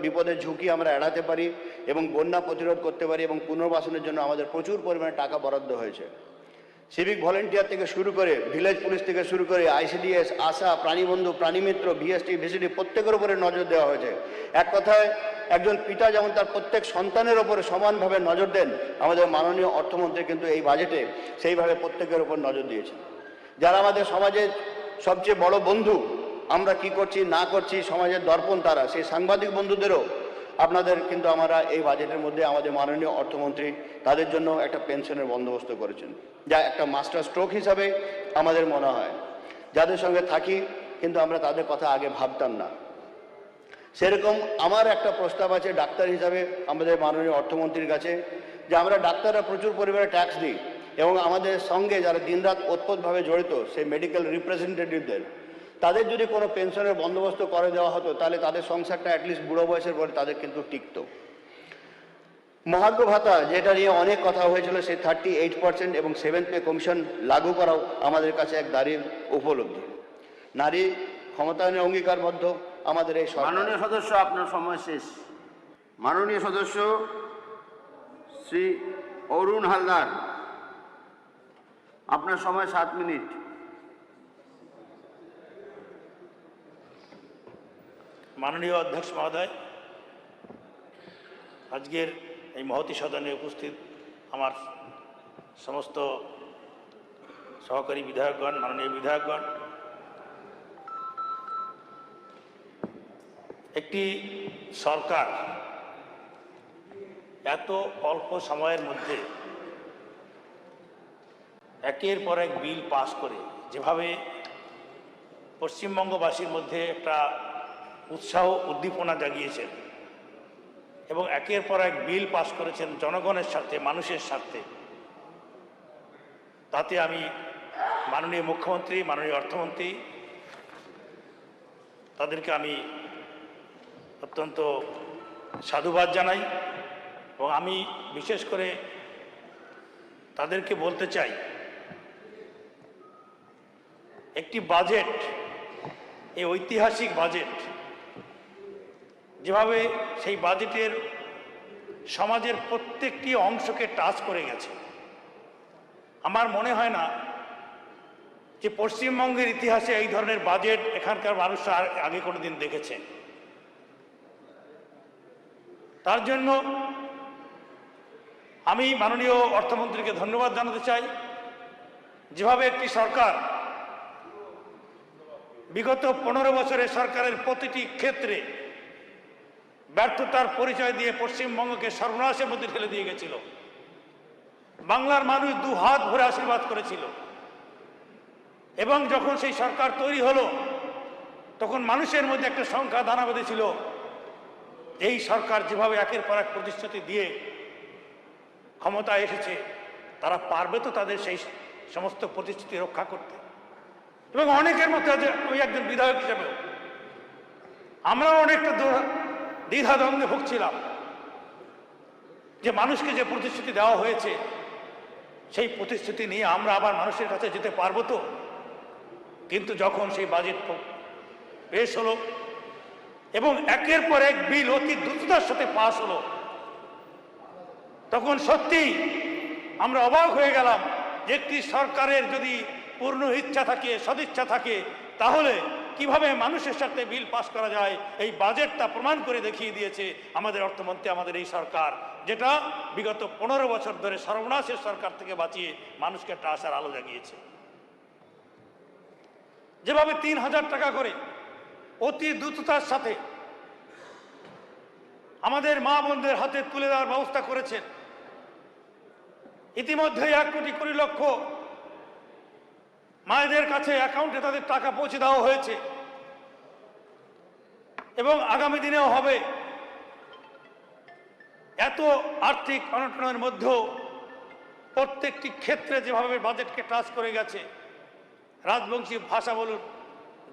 বিপদের ঝুঁকি আমরা এড়াতে পারি এবং বন্যা প্রতিরোধ করতে পারি এবং পুনর্বাসনের জন্য আমাদের প্রচুর পরিমাণে টাকা বরাদ্দ হয়েছে। সিভিক ভলেন্টিয়ার থেকে শুরু করে ভিলেজ পুলিশ থেকে শুরু করে আইসিডিএস, আশা, প্রাণীবন্ধু, প্রাণীমিত্র, ভিএসটি, ভিসিডি প্রত্যেকের উপরে নজর দেওয়া হয়েছে। এক কথায় একজন পিতা যেমন তার প্রত্যেক সন্তানের ওপরে সমানভাবে নজর দেন, আমাদের মাননীয় অর্থমন্ত্রী কিন্তু এই বাজেটে সেইভাবে প্রত্যেকের উপর নজর দিয়েছেন। যারা আমাদের সমাজের সবচেয়ে বড় বন্ধু, আমরা কি করছি না করছি সমাজের দর্পণ তারা, সেই সাংবাদিক বন্ধুদেরও আপনাদের কিন্তু আমরা এই বাজেটের মধ্যে আমাদের মাননীয় অর্থমন্ত্রী তাদের জন্য একটা পেনশনের বন্দোবস্ত করেছেন, যা একটা মাস্টার স্ট্রোক হিসাবে আমাদের মনে হয়। যাদের সঙ্গে থাকি কিন্তু আমরা তাদের কথা আগে ভাবতাম না, সেরকম আমার একটা প্রস্তাব আছে ডাক্তার হিসাবে আমাদের মাননীয় অর্থমন্ত্রীর কাছে, যে আমরা ডাক্তাররা প্রচুর পরিমাণে ট্যাক্স দিই এবং আমাদের সঙ্গে যারা দিনরাত ওতপ্রোতভাবে জড়িত সেই মেডিকেল রিপ্রেজেন্টেটিভদের, তাদের যদি কোনো পেনশনের বন্দোবস্ত করে দেওয়া হতো তাহলে তাদের সংসারটা অ্যাটলিস্ট বুড়ো বয়সের পরে তাদের কিন্তু টিকত। মহার্ঘ ভাতা যেটা নিয়ে অনেক কথা হয়েছিল, সেই 38% এবং 7th পে কমিশন লাগু করাও আমাদের কাছে এক দাঁড়িয়ে উপলব্ধি। নারী ক্ষমতায়নের অঙ্গীকারবদ্ধ আমাদের এই সরকার। মাননীয় সদস্য, আপনার সময় শেষ। মাননীয় সদস্য শ্রী অরুণ হালদার, আপনার সময় 7 মিনিট। মাননীয় অধ্যক্ষ মহোদয়, আজকের এই মহতী সদনে উপস্থিত আমার সমস্ত সহকারী বিধায়কগণ, মাননীয় বিধায়কগণ, একটি সরকার এত অল্প সময়ের মধ্যে একের পর এক বিল পাস করে যেভাবে পশ্চিমবঙ্গবাসীর মধ্যে একটা উৎসাহ উদ্দীপনা জাগিয়েছেন এবং একের পর এক বিল পাস করেছেন জনগণের স্বার্থে, মানুষের স্বার্থে, তাতে আমি মাননীয় মুখ্যমন্ত্রী, মাননীয় অর্থমন্ত্রী, তাদেরকে আমি অত্যন্ত সাধুবাদ জানাই এবং আমি বিশেষ করে তাদেরকে বলতে চাই, একটি বাজেট, এই ঐতিহাসিক বাজেট, যেভাবে সেই বাজেটের সমাজের প্রত্যেকটি অংশকে টাচ করে গেছে, আমার মনে হয় না যে পশ্চিমবঙ্গের ইতিহাসে এই ধরনের বাজেট এখানকার মানুষ আগে কোনোদিন দেখেছে। তার জন্য আমি মাননীয় অর্থমন্ত্রীকে ধন্যবাদ জানাতে চাই, যেভাবে একটি সরকার বিগত 15 বছরে সরকারের প্রতিটি ক্ষেত্রে ব্যর্থতার পরিচয় দিয়ে পশ্চিমবঙ্গকে সর্বনাশের মধ্যে ঠেলে দিয়ে গেছিল। বাংলার মানুষ 2 হাত ভরে আশীর্বাদ করেছিল এবং যখন সেই সরকার তৈরি হলো তখন মানুষের মধ্যে একটা সংখ্যা দানা বেঁধেছিল, এই সরকার যেভাবে একের পর এক প্রতিশ্রুতি দিয়ে ক্ষমতায় এসেছে, তারা পারবে তো তাদের সেই সমস্ত প্রতিশ্রুতি রক্ষা করতে। এবং অনেকের মধ্যে ওই একজন বিধায়ক হিসেবেও আমরাও অনেকটা দ্বিধাদ্বন্দ্বে ভুগছিলাম যে মানুষকে যে প্রতিশ্রুতি দেওয়া হয়েছে সেই প্রতিশ্রুতি নিয়ে আমরা আবার মানুষের কাছে যেতে পারবো তো। কিন্তু যখন সেই বাজেট পেশ হলো এবং একের পর এক বিল অতি দ্রুততার সাথে পাস হলো, তখন সত্যিই আমরা অবাক হয়ে গেলাম যে একটি সরকারের যদি পূর্ণ ইচ্ছা থাকে, সদিচ্ছা থাকে, তাহলে কিভাবে মানুষের সাথে বিল পাস করা যায়। এই বাজেটটা প্রমাণ করে দেখিয়ে দিয়েছে আমাদের অর্থমন্ত্রী, আমাদের এই সরকার, যেটা বিগত 15 বছর ধরে সর্বনাশের সরকার থেকে বাঁচিয়ে মানুষকে একটা আশার আলো জাগিয়েছে। যেভাবে 3000 টাকা করে অতি দ্রুততার সাথে আমাদের মা বোনদের হাতে তুলে দেওয়ার ব্যবস্থা করেছেন। ইতিমধ্যে 1,20,00,000 মায়েদের কাছে অ্যাকাউন্টে তাদের টাকা পৌঁছে দেওয়া হয়েছে এবং আগামী দিনেও হবে। এত আর্থিক অনটনের মধ্যেও প্রত্যেকটি ক্ষেত্রে যেভাবে বাজেটকে টাচ করে গেছে, রাজবংশী ভাষা বলুন,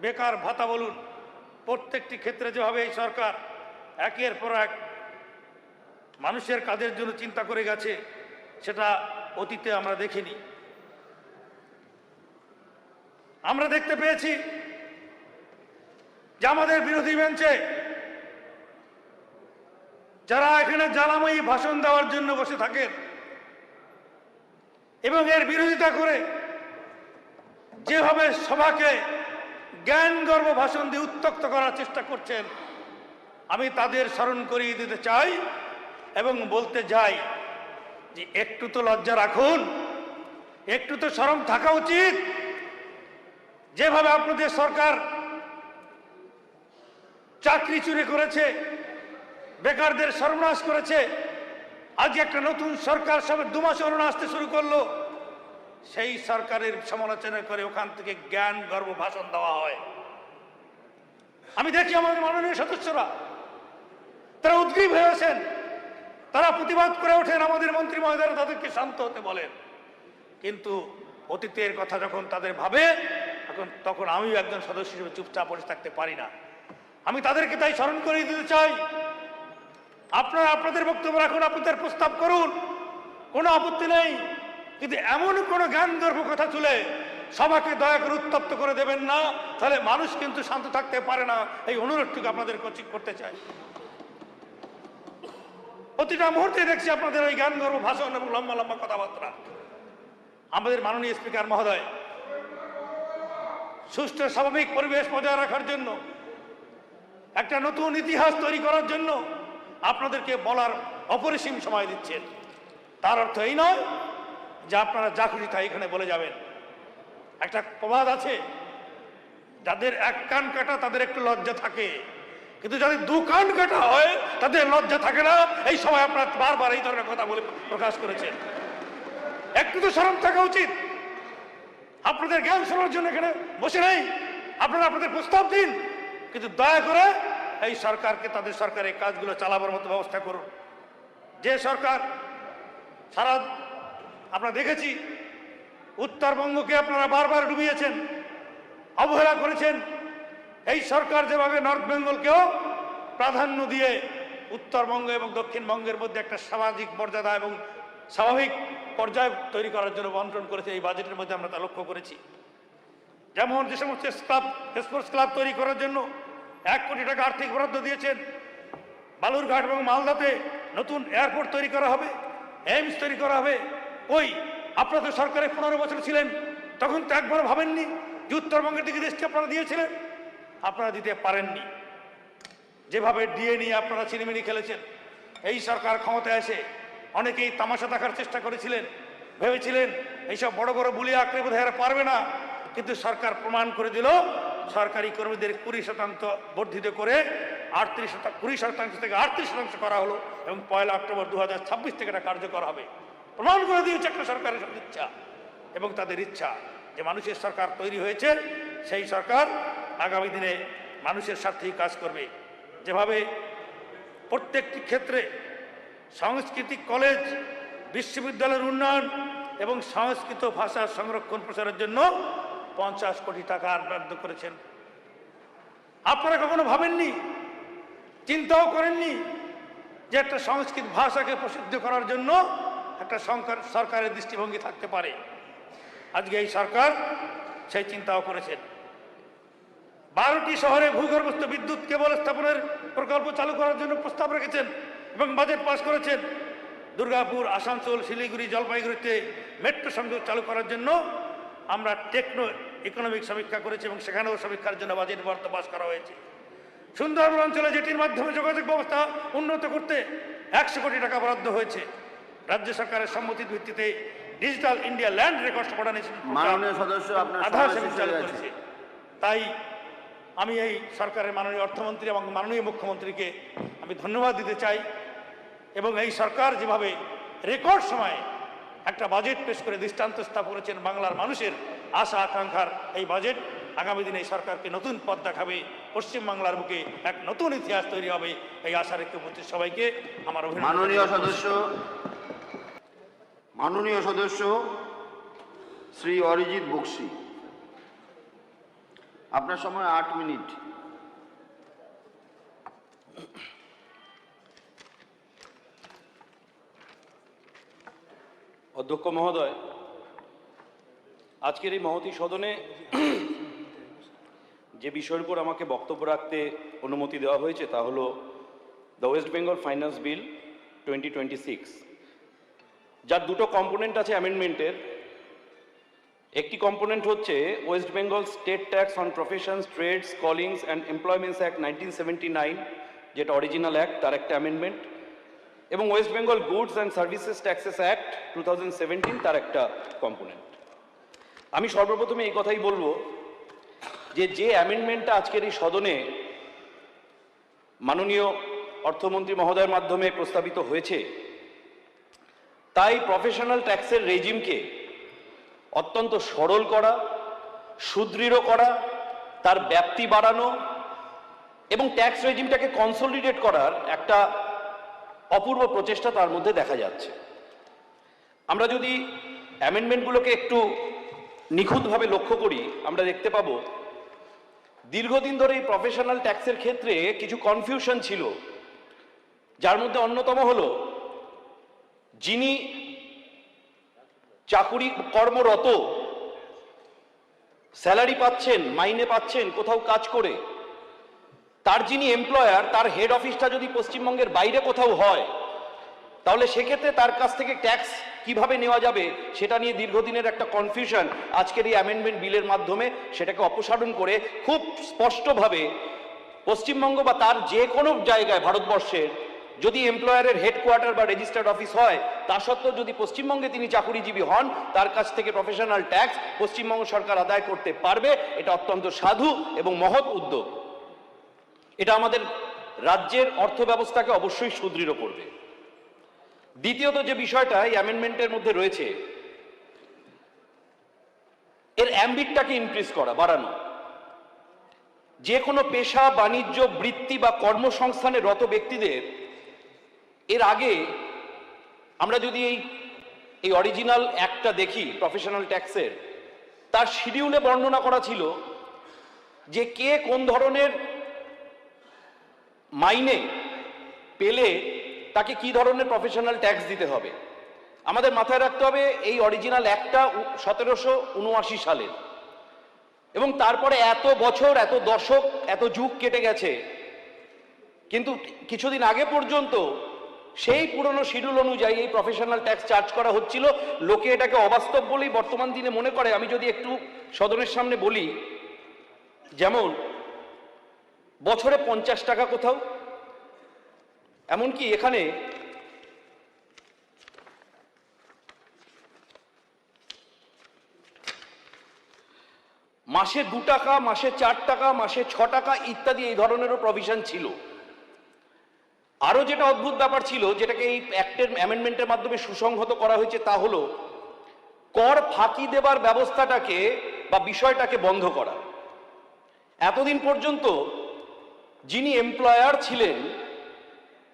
বেকার ভাতা বলুন, প্রত্যেকটি ক্ষেত্রে যেভাবে এই সরকার একের পর এক মানুষের কাজের জন্য চিন্তা করে গেছে, সেটা অতীতে আমরা দেখিনি। আমরা দেখতে পেয়েছি যে আমাদের বিরোধী বেঞ্চে যারা এখানে জ্বালাময়ী ভাষণ দেওয়ার জন্য বসে থাকেন, এবং এর বিরোধিতা করে যেভাবে সভাকে জ্ঞানগর্ভ ভাষণ দিয়ে উত্তক্ত করার চেষ্টা করছেন, আমি তাদের স্মরণ করিয়ে দিতে চাই এবং বলতে যাই যে একটু তো লজ্জা রাখুন, একটু তো শরম থাকা উচিত। যেভাবে আপনাদের সরকার চাকরি চুরি করেছে, বেকারদের সর্বনাশ করেছে, আজকে একটা নতুন সরকার সবে 2 মাস অনুনা আসতে শুরু করলো, সেই সরকারের সমালোচনা করে ওখান থেকে জ্ঞান গর্ব ভাষণ দেওয়া হয়। আমি দেখি আমাদের মাননীয় সদস্যরা তারা উদ্গ্রীব হয়ে আছেন, তারা প্রতিবাদ করে ওঠেন, আমাদের মন্ত্রী মহোদয়রা তাদেরকে শান্ত হতে বলেন। কিন্তু অতীতের কথা যখন তাদের ভাবে তখন আমিও একজন সদস্য হিসেবে চুপচাপ বসে থাকতে পারি না। আমি তাদেরকে তাই স্মরণ করিয়ে দিতে চাই, আপনারা আপনাদের বক্তব্য রাখুন, আপনাদের প্রস্তাব করুন, কোনো আপত্তি নেই, কিন্তু এমন কোনো জ্ঞানগর্ভ কথা তুলে সবাইকে দয়া করে উত্তপ্ত করে দেবেন না, তাহলে মানুষ কিন্তু শান্ত থাকতে পারে না। এই অনুরোধটুকু আপনাদের করতে চাই। প্রতিটা মুহূর্তে দেখছি আপনাদের ওই জ্ঞানগর্ভ ভাষণ এবং লম্বা লম্বা কথাবার্তা। আমাদের মাননীয় স্পিকার মহোদয় সুষ্ঠু স্বাভাবিক পরিবেশ বজায় রাখার জন্য, একটা নতুন ইতিহাস তৈরি করার জন্য আপনাদেরকে বলার অপরিসীম সময় দিচ্ছেন। তার অর্থ এই নয় যে আপনারা যা খুশি তাই এখানে বলে যাবেন। একটা প্রবাদ আছে, যাদের 1 কান কাটা তাদের একটু লজ্জা থাকে, কিন্তু যাদের 2 কান কাটা হয় তাদের লজ্জা থাকে না। এই সময় আপনারা বারবার এই ধরনের কথা বলে প্রকাশ করেছেন। একটু তো শরম থাকা উচিত। আপনাদের জ্ঞান শোনার জন্য এখানে বসে নেই, আপনারা আপনাদের প্রস্তাব দিন, কিন্তু দয়া করে এই সরকারকে তাদের সরকারের কাজগুলো চালাবার মতো ব্যবস্থা করুন। যে সরকার সারা আমরা দেখেছি উত্তরবঙ্গকে আপনারা বারবার ডুবিয়েছেন, অবহেলা করেছেন। এই সরকার যেভাবে নর্থ বেঙ্গলকেও প্রাধান্য দিয়ে উত্তরবঙ্গ এবং দক্ষিণবঙ্গের মধ্যে একটা সামাজিক মর্যাদা এবং স্বাভাবিক পর্যায় তৈরি করার জন্য বন্টন করেছে, এই বাজেটের মধ্যে আমরা তা লক্ষ্য করেছি। যেমন যে সমস্ত স্পোর্টস ক্লাব তৈরি করার জন্য 1 কোটি টাকা আর্থিক বরাদ্দ দিয়েছেন, বালুরঘাট এবং মালদাতে নতুন এয়ারপোর্ট তৈরি করা হবে, এইমস তৈরি করা হবে। ওই আপনাদের সরকারে 15 বছর ছিলেন, তখন তো একবার ভাবেননি যে উত্তরবঙ্গের দিকে দৃষ্টি আপনারা দিয়েছিলেন? আপনারা দিতে পারেননি। যেভাবে ডিএ নিয়ে আপনারা চিনিমিনি খেলেছেন, এই সরকার ক্ষমতায় এসে অনেকেই তামাশা দেখার চেষ্টা করেছিলেন, ভেবেছিলেন এইসব বড় বড় বুলি আঁকড়ে বোধ হয় বর্ধিত না, কিন্তু সরকার প্রমাণ করে দিল সরকারি কর্মীদের 20% বর্ধিত করে 20% থেকে 38% করা হলো এবং 1 অক্টোবর 2026 থেকে এটা কার্যকর হবে। প্রমাণ করে দিয়েছে একটা সরকারের ইচ্ছা এবং তাদের ইচ্ছা যে মানুষের সরকার তৈরি হয়েছে, সেই সরকার আগামী দিনে মানুষের স্বার্থেই কাজ করবে। যেভাবে প্রত্যেকটি ক্ষেত্রে সাংস্কৃতিক কলেজ, বিশ্ববিদ্যালয়ের উন্নয়ন এবং সংস্কৃত ভাষার সংরক্ষণ প্রচারের জন্য 50 কোটি টাকা বরাদ্দ করেছেন। আপনারা কখনো ভাবেননি, চিন্তাও করেননি যে একটা সংস্কৃত ভাষাকে প্রসিদ্ধ করার জন্য একটা সরকারের দৃষ্টিভঙ্গি থাকতে পারে। আজকে এই সরকার সেই চিন্তাও করেছেন। 12টি শহরে ভূগর্ভস্থ বিদ্যুৎ কেবল স্থাপনের প্রকল্প চালু করার জন্য প্রস্তাব রেখেছেন এবং বাজেট পাস করেছেন। দুর্গাপুর, আসানসোল, শিলিগুড়ি, জলপাইগুড়িতে মেট্রো সংযোগ চালু করার জন্য আমরা টেকনো ইকোনমিক সমীক্ষা করেছি এবং সেখানেও সমীক্ষার জন্য বাজেট বরাদ্দ পাস করা হয়েছে। সুন্দরবন অঞ্চলে যেটির মাধ্যমে যোগাযোগ ব্যবস্থা উন্নত করতে 100 কোটি টাকা বরাদ্দ হয়েছে। রাজ্য সরকারের সম্মতির ভিত্তিতে digital India land records coordination মাননীয় সদস্য, আপনার আধার সময় সেবা শেষ চালু হয়ে গেছে। করেছে। তাই আমি এই সরকারের মাননীয় অর্থমন্ত্রী এবং মাননীয় মুখ্যমন্ত্রীকে আমি ধন্যবাদ দিতে চাই এবং এই সরকার যেভাবে রেকর্ড সময়ে একটা বাজেট পেশ করে দৃষ্টান্ত স্থাপন করেছেন বাংলার মানুষের আশা আকাঙ্ক্ষার এই বাজেট আগামী দিনে এই সরকারকে নতুন পথ দেখাবে, পশ্চিমবাংলার বুকে এক নতুন ইতিহাস তৈরি হবে। এই আশা রেখে উপস্থিত সবাইকে আমার অভিনন্দন। মাননীয় সদস্য শ্রী অরিজিৎ বক্সি, আপনার সময় 8 মিনিট। অধ্যক্ষ মহোদয়, আজকের এই মহতী সদনে যে বিষয়ের উপর আমাকে বক্তব্য রাখতে অনুমতি দেওয়া হয়েছে তা হলো the West Bengal finance bill 2026, যার দুটো কম্পোনেন্ট আছে অ্যামেন্ডমেন্টের। একটি কম্পোনেন্ট হচ্ছে West Bengal state tax on professions trades callings and employments act 1979, যেটা অরিজিনাল অ্যাক্ট, তার একটা অ্যামেন্ডমেন্ট, এবং West Bengal goods and services taxes act 2017, তার একটা কম্পোনেন্ট। আমি সর্বপ্রথমে এই কথাই বলবো যে অ্যামেন্ডমেন্টটা আজকের এই সদনে মাননীয় অর্থমন্ত্রী মহোদয়ের মাধ্যমে প্রস্তাবিত হয়েছে, তাই প্রফেশনাল ট্যাক্সের রেজিমকে অত্যন্ত সরল করা, সুদৃঢ় করা, তার ব্যাপ্তি বাড়ানো এবং ট্যাক্স রেজিমটাকে কনসলিডেট করার একটা অপূর্ব প্রচেষ্টা তার মধ্যে দেখা যাচ্ছে। আমরা যদি অ্যামেন্ডমেন্টগুলোকে একটু নিখুঁতভাবে লক্ষ্য করি, আমরা দেখতে পাবো দীর্ঘদিন ধরে এই প্রফেশনাল ট্যাক্সের ক্ষেত্রে কিছু কনফিউশন ছিল, যার মধ্যে অন্যতম হলো যিনি চাকুরি কর্মরত, স্যালারি পাচ্ছেন, মাইনে পাচ্ছেন কোথাও কাজ করে, তার যিনি এমপ্লয়ার, তার হেড অফিসটা যদি পশ্চিমবঙ্গের বাইরে কোথাও হয়, তাহলে সেক্ষেত্রে তার কাছ থেকে ট্যাক্স কিভাবে নেওয়া যাবে সেটা নিয়ে দীর্ঘদিনের একটা কনফিউশন আজকের এই অ্যামেন্ডমেন্ট বিলের মাধ্যমে সেটাকে অপসারণ করে খুব স্পষ্টভাবে পশ্চিমবঙ্গ বা তার যে কোনো জায়গায় ভারতবর্ষের যদি এমপ্লয়ারের হেডকোয়ার্টার বা রেজিস্টার্ড অফিস হয়, তা সত্ত্বেও যদি পশ্চিমবঙ্গে তিনি চাকুরিজীবী হন, তার কাছ থেকে প্রফেশনাল ট্যাক্স পশ্চিমবঙ্গ সরকার আদায় করতে পারবে। এটা অত্যন্ত সাধু এবং মহৎ উদ্যোগ। এটা আমাদের রাজ্যের অর্থ ব্যবস্থাকে অবশ্যই সুদৃঢ় করবে। দ্বিতীয়ত যে বিষয়টা এই অ্যামেন্ডমেন্টের মধ্যে রয়েছে, এর অ্যাম্বিটটাকে ইনক্রিজ করা, বাড়ানো। যে কোনো পেশা, বাণিজ্য, বৃত্তি বা কর্মসংস্থানে রত ব্যক্তিদের এর আগে আমরা যদি এই অরিজিনাল অ্যাক্টটা দেখি প্রফেশনাল ট্যাক্সের, তার শিডিউলে বর্ণনা করা ছিল যে কে কোন ধরনের মাইনে পেলে তাকে কি ধরনের প্রফেশনাল ট্যাক্স দিতে হবে। আমাদের মাথায় রাখতে হবে এই অরিজিনাল অ্যাক্টটা 1779 সালের, এবং তারপরে এত বছর, এত দশক, এত যুগ কেটে গেছে, কিন্তু কিছুদিন আগে পর্যন্ত সেই পুরনো শিডিউল অনুযায়ী এই প্রফেশনাল ট্যাক্স চার্জ করা হচ্ছিল। লোকে এটাকে অবাস্তব বলেই বর্তমান দিনে মনে করে। আমি যদি একটু সদনের সামনে বলি, যেমন বছরে 50 টাকা কোথাও, এমনকি এখানে মাসে 2 টাকা, মাসে 4 টাকা, মাসে 6 টাকা ইত্যাদি এই ধরনেরও প্রভিশন ছিল। আরো যেটা অদ্ভুত ব্যাপার ছিল, যেটাকে এই অ্যাক্টের অ্যামেন্ডমেন্টের মাধ্যমে সুসংহত করা হয়েছে, তা হলো কর ফাঁকি দেবার ব্যবস্থাটাকে বা বিষয়টাকে বন্ধ করা। এতদিন পর্যন্ত যিনি এমপ্লয়ার ছিলেন,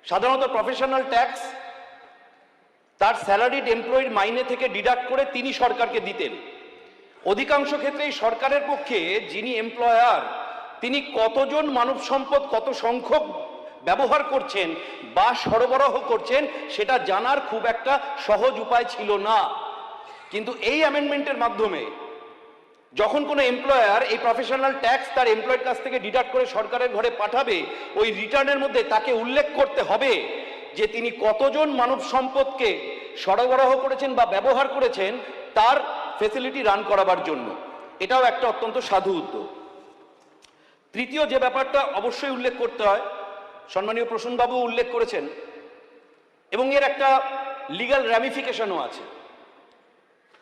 সাধারণত প্রফেশনাল ট্যাক্স তার স্যালারিড এমপ্লয়ির মাইনে থেকে ডিডাক্ট করে তিনি সরকারকে দিতেন। অধিকাংশ ক্ষেত্রেই সরকারের পক্ষে যিনি এমপ্লয়ার, তিনি কতজন মানব সম্পদ, কত সংখ্যক ব্যবহার করছেন বা সরবরাহ করছেন, সেটা জানার খুব একটা সহজ উপায় ছিল না। কিন্তু এই অ্যামেন্ডমেন্টের মাধ্যমে যখন কোনো এমপ্লয়ার এই প্রফেশনাল ট্যাক্স তার এমপ্লয়ের কাছ থেকে ডিডাক্ট করে সরকারের ঘরে পাঠাবে, ওই রিটার্নের মধ্যে তাকে উল্লেখ করতে হবে যে তিনি কতজন মানব সম্পদকে সরবরাহ করেছেন বা ব্যবহার করেছেন তার ফেসিলিটি রান করাবার জন্য। এটাও একটা অত্যন্ত সাধু উদ্যোগ। তৃতীয় যে ব্যাপারটা অবশ্যই উল্লেখ করতে হয়, সম্মানীয় প্রসূনবাবু উল্লেখ করেছেন, এবং এর একটা লিগ্যাল র্যামিফিকেশনও আছে,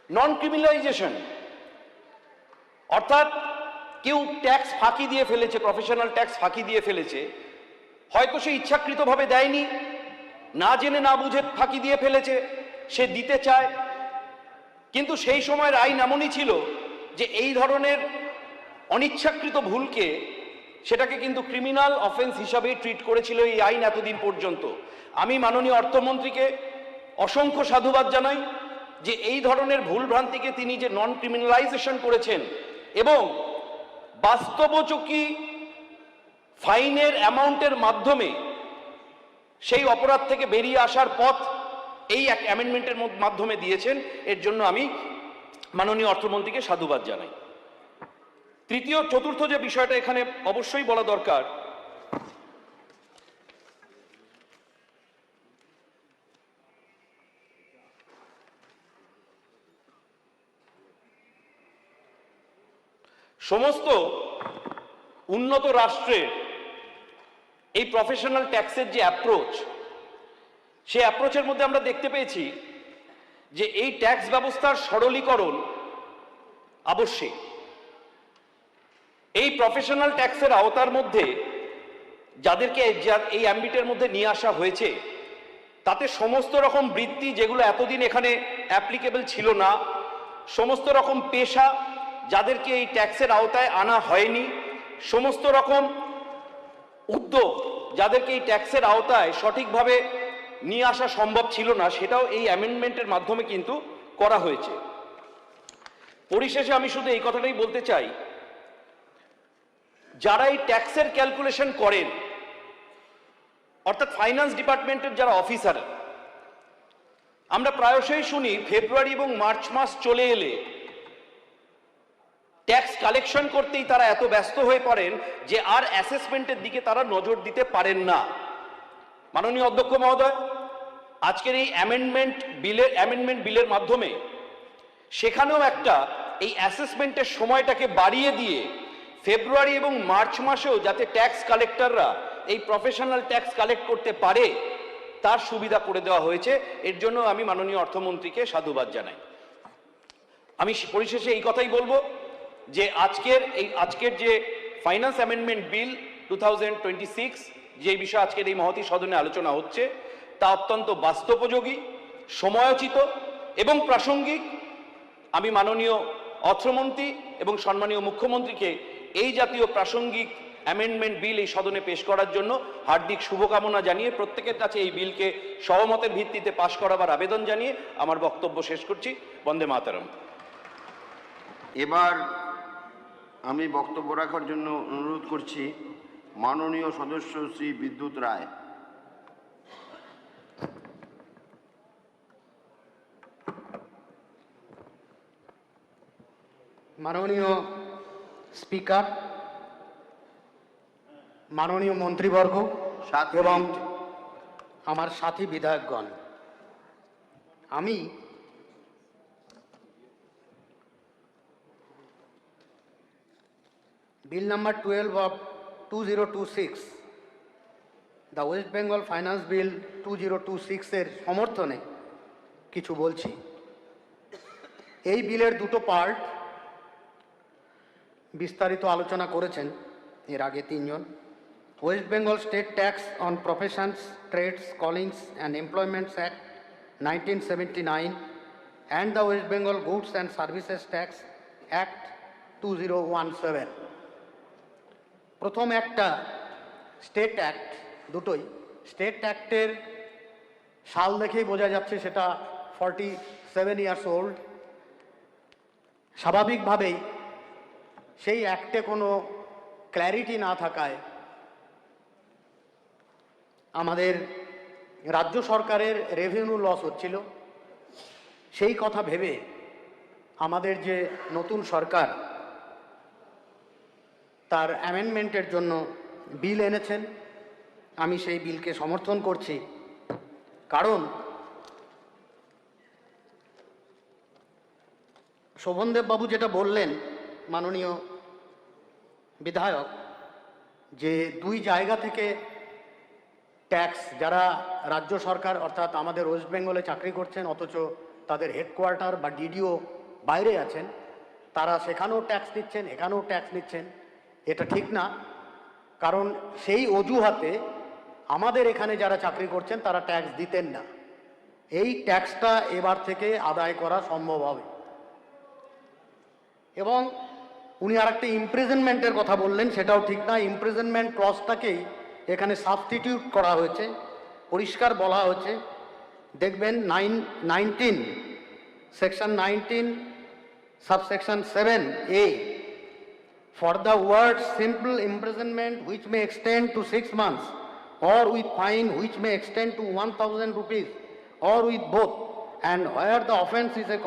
নন ক্রিমিনালাইজেশন। অর্থাৎ কেউ ট্যাক্স ফাঁকি দিয়ে ফেলেছে, প্রফেশনাল ট্যাক্স ফাঁকি দিয়ে ফেলেছে, হয়তো সে ইচ্ছাকৃতভাবে দেয়নি, না জেনে না বুঝে ফাঁকি দিয়ে ফেলেছে, সে দিতে চায়, কিন্তু সেই সময়ের আইন এমনই ছিল যে এই ধরনের অনিচ্ছাকৃত ভুলকে সেটাকে কিন্তু ক্রিমিনাল অফেন্স হিসাবেই ট্রিট করেছিল এই আইন এতদিন পর্যন্ত। আমি মাননীয় অর্থমন্ত্রীকে অসংখ্য সাধুবাদ জানাই যে এই ধরনের ভুলভ্রান্তিকে তিনি যে নন ক্রিমিনালাইজেশন করেছেন এবং বাস্তবচকি ফাইনের অ্যামাউন্টের মাধ্যমে সেই অপরাধ থেকে বেরিয়ে আসার পথ এই এক অ্যামেন্ডমেন্টের মাধ্যমে দিয়েছেন। এর জন্য আমি মাননীয় অর্থমন্ত্রীকে সাধুবাদ জানাই। চতুর্থ যে বিষয়টা এখানে অবশ্যই বলা দরকার, সমস্ত উন্নত রাষ্ট্রের এই প্রফেশনাল ট্যাক্সের যে অ্যাপ্রোচ, সেই অ্যাপ্রোচের মধ্যে আমরা দেখতে পেয়েছি যে এই ট্যাক্স ব্যবস্থার সরলীকরণ আবশ্যিক। এই প্রফেশনাল ট্যাক্সের আওতার মধ্যে যাদেরকে এই অ্যাম্বিটের মধ্যে নিয়ে আসা হয়েছে, তাতে সমস্ত রকম বৃত্তি যেগুলো এতদিন এখানে অ্যাপ্লিকেবল ছিল না, সমস্ত রকম পেশা যাদেরকে এই ট্যাক্সের আওতায় আনা হয়নি, সমস্ত রকম উদ্যোগ যাদেরকে এই ট্যাক্সের আওতায় সঠিকভাবে নিয়ে আসা সম্ভব ছিল না, সেটাও এই অ্যামেন্ডমেন্টের মাধ্যমে কিন্তু করা হয়েছে। পরিশেষে আমি শুধু এই কথাটাই বলতে চাই, যারা এই ট্যাক্সের ক্যালকুলেশন করেন, অর্থাৎ ফাইন্যান্স ডিপার্টমেন্টের যারা অফিসার, আমরা প্রায়শই শুনি ফেব্রুয়ারি এবং মার্চ মাস চলে এলে ট্যাক্স কালেকশন করতেই তারা এত ব্যস্ত হয়ে পড়েন যে আর অ্যাসেসমেন্টের দিকে তারা নজর দিতে পারেন না। মাননীয় অধ্যক্ষ মহোদয়, আজকের এই অ্যামেন্ডমেন্ট বিলের মাধ্যমে সেখানেও একটা এই অ্যাসেসমেন্টের সময়টাকে বাড়িয়ে দিয়ে ফেব্রুয়ারি এবং মার্চ মাসেও যাতে ট্যাক্স কালেক্টররা এই প্রফেশনাল ট্যাক্স কালেক্ট করতে পারে তার সুবিধা করে দেওয়া হয়েছে। এর জন্য আমি মাননীয় অর্থমন্ত্রীকে সাধুবাদ জানাই। আমি পরিশেষে এই কথাই বলবো যে আজকের যে ফাইন্যান্স অ্যামেন্ডমেন্ট বিল 2026, যে বিষয়ে আজকের এই মহতী সদনে আলোচনা হচ্ছে, তা অত্যন্ত বাস্তবোপযোগী, সময়োচিত এবং প্রাসঙ্গিক। আমি মাননীয় অর্থমন্ত্রী এবং সম্মানীয় মুখ্যমন্ত্রীকে এই জাতীয় প্রাসঙ্গিক অ্যামেন্ডমেন্ট বিল এই সদনে পেশ করার জন্য হার্দিক শুভকামনা জানিয়ে প্রত্যেকের কাছে এই বিলকে সহমতের ভিত্তিতে পাশ করাবার আবেদন জানিয়ে আমার বক্তব্য শেষ করছি। বন্দে মাতরম। এবার আমি বক্তব্য রাখার জন্য অনুরোধ করছি মাননীয় সদস্য শ্রী বিদ্যুৎ রায়। মাননীয় স্পিকার, মাননীয় মন্ত্রীবর্গ এবং আমার সাথী বিধায়কগণ, আমি bill number 12 of 2026, the West Bengal finance bill 2026 এর সমর্থনে কিছু বলছি। এই বিলের দুটো পার্ট বিস্তারিত আলোচনা করেছেন এর আগে তিনজন। West Bengal state tax on professions, trades, callings and employments act 1979 and the West Bengal goods and services tax act 2017। প্রথম একটা স্টেট অ্যাক্ট, দুটোই স্টেট অ্যাক্টের সাল দেখেই বোঝা যাচ্ছে সেটা 47 ইয়ার্স ওল্ড। স্বাভাবিকভাবেই সেই অ্যাক্টে কোনো ক্ল্যারিটি না থাকায় আমাদের রাজ্য সরকারের রেভিনিউ লস হচ্ছিল। সেই কথা ভেবে আমাদের যে নতুন সরকার তার অ্যামেন্ডমেন্টের জন্য বিল এনেছেন। আমি সেই বিলকে সমর্থন করছি, কারণ শোভনদেববাবু যেটা বললেন মাননীয় বিধায়ক, যে দুই জায়গা থেকে ট্যাক্স, যারা রাজ্য সরকার অর্থাৎ আমাদের ওয়েস্ট বেঙ্গলে চাকরি করছেন অথচ তাদের হেডকোয়ার্টার বা ডিডিও বাইরে আছেন, তারা সেখানেও ট্যাক্স দিচ্ছেন, এখানেও ট্যাক্স নিচ্ছেন। এটা ঠিক না, কারণ সেই অজুহাতে আমাদের এখানে যারা চাকরি করছেন তারা ট্যাক্স দিতেন না। এই ট্যাক্সটা এবার থেকে আদায় করা সম্ভব হবে। এবং উনি আর একটা ইমপ্রিজনমেন্টের কথা বললেন, সেটাও ঠিক না। ইমপ্রিজনমেন্ট ক্লজটাকেই এখানে সাবস্টিটিউট করা হয়েছে, পরিষ্কার বলা হয়েছে। দেখবেন 19 section 19 subsection 7A, for the word simple imprisonment which may extend to 6 months or with fine which may extend to 1,000 rupees or with both, and where the offence is a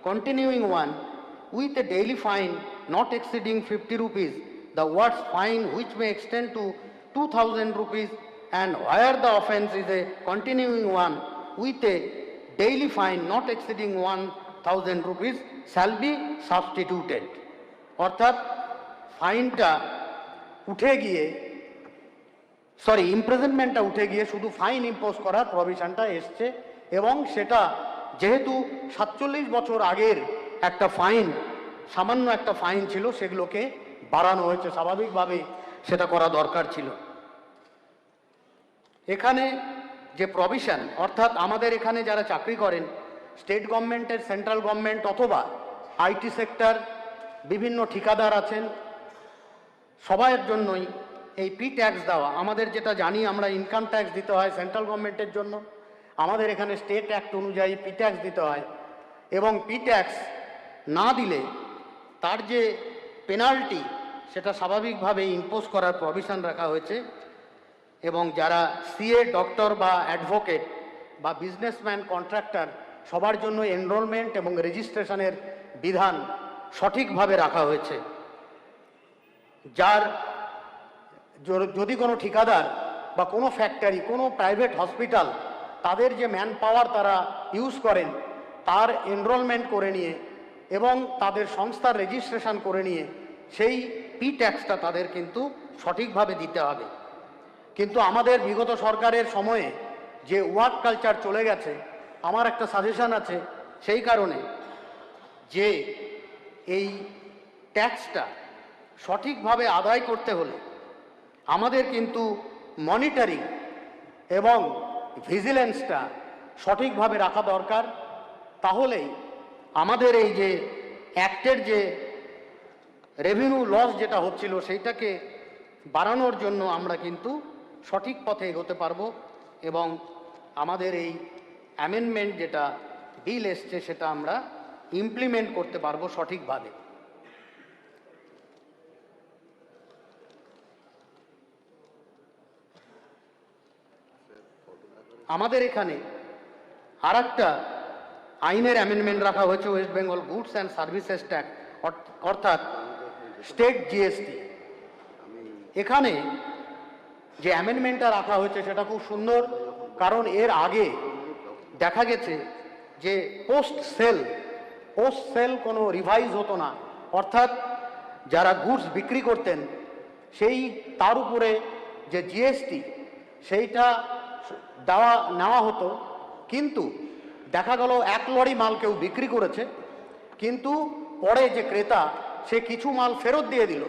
continuing one with a daily fine not exceeding 50 rupees, the words fine which may extend to 2,000 rupees, and where the offence is a continuing one with a daily fine not exceeding 1,000 rupees shall be substituted. অর্থাৎ ফাইনটা উঠে গিয়ে ইমপ্রিজনমেন্টটা উঠে গিয়ে শুধু fine impose করার প্রভিশনটা এসছে, এবং সেটা যেহেতু 47 বছর আগের একটা ফাইন, সামান্য একটা ফাইন ছিল, সেগুলোকে বাড়ানো হয়েছে। স্বাভাবিকভাবে সেটা করা দরকার ছিল। এখানে যে প্রভিশন, অর্থাৎ আমাদের এখানে যারা চাকরি করেন স্টেট গভর্নমেন্টের, সেন্ট্রাল গভর্নমেন্ট অথবা আইটি সেক্টর, বিভিন্ন ঠিকাদার আছেন, সবাইয়ের জন্যই এই পি ট্যাক্স দেওয়া, আমাদের যেটা জানি আমরা ইনকাম ট্যাক্স দিতে হয় সেন্ট্রাল গভর্নমেন্টের জন্য, আমাদের এখানে স্টেট অ্যাক্ট অনুযায়ী পি ট্যাক্স দিতে হয়, এবং পি ট্যাক্স না দিলে তার যে পেনাল্টি সেটা স্বাভাবিকভাবে ইম্পোজ করার প্রভিশন রাখা হয়েছে। এবং যারা সিএ, ডক্টর বা অ্যাডভোকেট বা বিজনেসম্যান, কন্ট্রাক্টর, সবার জন্য এনরোলমেন্ট এবং রেজিস্ট্রেশনের বিধান সঠিকভাবে রাখা হয়েছে। যার যদি কোনো ঠিকাদার বা কোনো ফ্যাক্টরি, কোনো প্রাইভেট হসপিটাল, তাদের যে ম্যান পাওয়ার তারা ইউজ করেন, তার এনরোলমেন্ট করে নিয়ে এবং তাদের সংস্থার রেজিস্ট্রেশন করে নিয়ে সেই পি ট্যাক্সটা তাদের কিন্তু সঠিকভাবে দিতে হবে। কিন্তু আমাদের বিগত সরকারের সময়ে যে ওয়ার্ক কালচার চলে গেছে, আমার একটা সাজেশন আছে সেই কারণে, যে এই ট্যাক্সটা সঠিকভাবে আদায় করতে হলে আমাদের কিন্তু মনিটরিং এবং ভিজিলেন্সটা সঠিকভাবে রাখা দরকার। তাহলেই আমাদের এই যে অ্যাক্টের যে রেভিনিউ লস যেটা হচ্ছিল সেইটাকে বাড়ানোর জন্য আমরা কিন্তু সঠিক পথে এগোতে পারবো, এবং আমাদের এই অ্যামেন্ডমেন্ট যেটা বিল এসছে সেটা আমরা ইমপ্লিমেন্ট করতে পারবো সঠিকভাবে। আমাদের এখানে আর একটা আইনের অ্যামেন্ডমেন্ট রাখা হয়েছে, West Bengal goods and services tax, অর্থাৎ স্টেট জিএসটি। এখানে যে অ্যামেন্ডমেন্টটা রাখা হয়েছে সেটা খুব সুন্দর, কারণ এর আগে দেখা গেছে যে পোস্ট সেল কোনো রিভাইজ হতো না, অর্থাৎ যারা গুডস বিক্রি করতেন সেই তার উপরে যে জিএসটি সেইটা নেওয়া হতো, কিন্তু দেখা গেল 1 লরি মাল কেউ বিক্রি করেছে, কিন্তু পরে যে ক্রেতা সে কিছু মাল ফেরত দিয়ে দিল।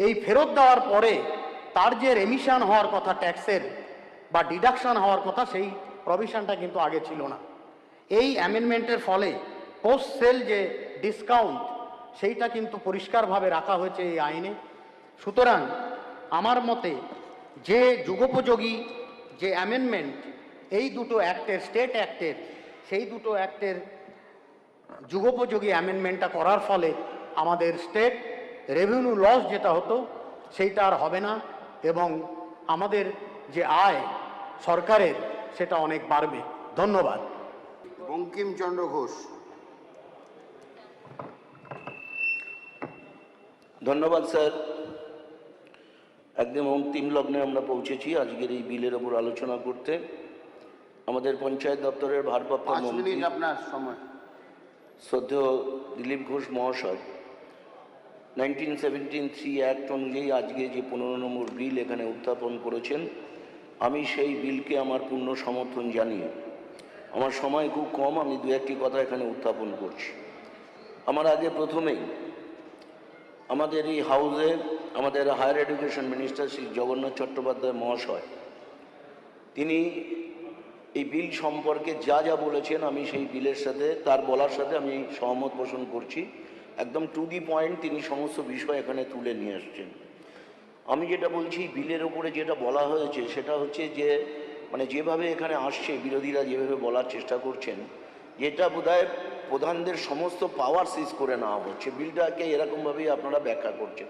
এই ফেরত দেওয়ার পরে তার যে রেমিশন হওয়ার কথা ট্যাক্সের বা ডিডাকশন হওয়ার কথা, সেই প্রভিশনটা কিন্তু আগে ছিল না। এই অ্যামেন্ডমেন্টের ফলে পোস্ট সেল যে ডিসকাউন্ট সেইটা কিন্তু পরিষ্কারভাবে রাখা হয়েছে এই আইনে। সুতরাং আমার মতে যে যুগোপযোগী যে অ্যামেন্ডমেন্ট এই দুটো অ্যাক্টের, স্টেট অ্যাক্টের, সেই দুটো অ্যাক্টের যুগোপযোগী অ্যামেন্ডমেন্টটা করার ফলে আমাদের স্টেট রেভিনিউ লস যেটা হতো সেইটা আর হবে না, এবং আমাদের যে আয় সরকারের সেটা অনেক বাড়বে। ধন্যবাদ। বঙ্কিমচন্দ্র ঘোষ। ধন্যবাদ স্যার। একদম অন্তিম লগ্নে আমরা পৌঁছেছি আজকের এই বিলের ওপর আলোচনা করতে। আমাদের পঞ্চায়েত দপ্তরের ভারপ্রাপ্ত 5 মন্ত্রী মিনিট আপনার সময়। শ্রদ্ধেয় দিলীপ ঘোষ মহাশয় 1973 অ্যাক্ট অনুযায়ী আজকে যে 15 নম্বর বিল এখানে উত্থাপন করেছেন, আমি সেই বিলকে আমার পূর্ণ সমর্থন জানিয়ে, আমার সময় খুব কম, আমি দু একটি কথা এখানে উত্থাপন করছি। আমার আগে প্রথমেই আমাদের এই হাউসে আমাদের higher education minister Shri Jagannath Chattopadhyay মহাশয়, তিনি এই বিল সম্পর্কে যা যা বলেছেন আমি সেই বিলের সাথে, তার বলার সাথে আমি সহমত পোষণ করছি। একদম টু দি পয়েন্ট তিনি সমস্ত বিষয় এখানে তুলে নিয়ে আসছেন। আমি যেটা বলছি, বিলের ওপরে যেটা বলা হয়েছে সেটা হচ্ছে যে মানে যেভাবে এখানে আসছে বিরোধীরা যেভাবে বলার চেষ্টা করছেন, যেটা বোধহয় প্রধানদের সমস্ত পাওয়ার সিজ করে নেওয়া হচ্ছে, বিলটাকে এরকমভাবেই আপনারা ব্যাখ্যা করছেন।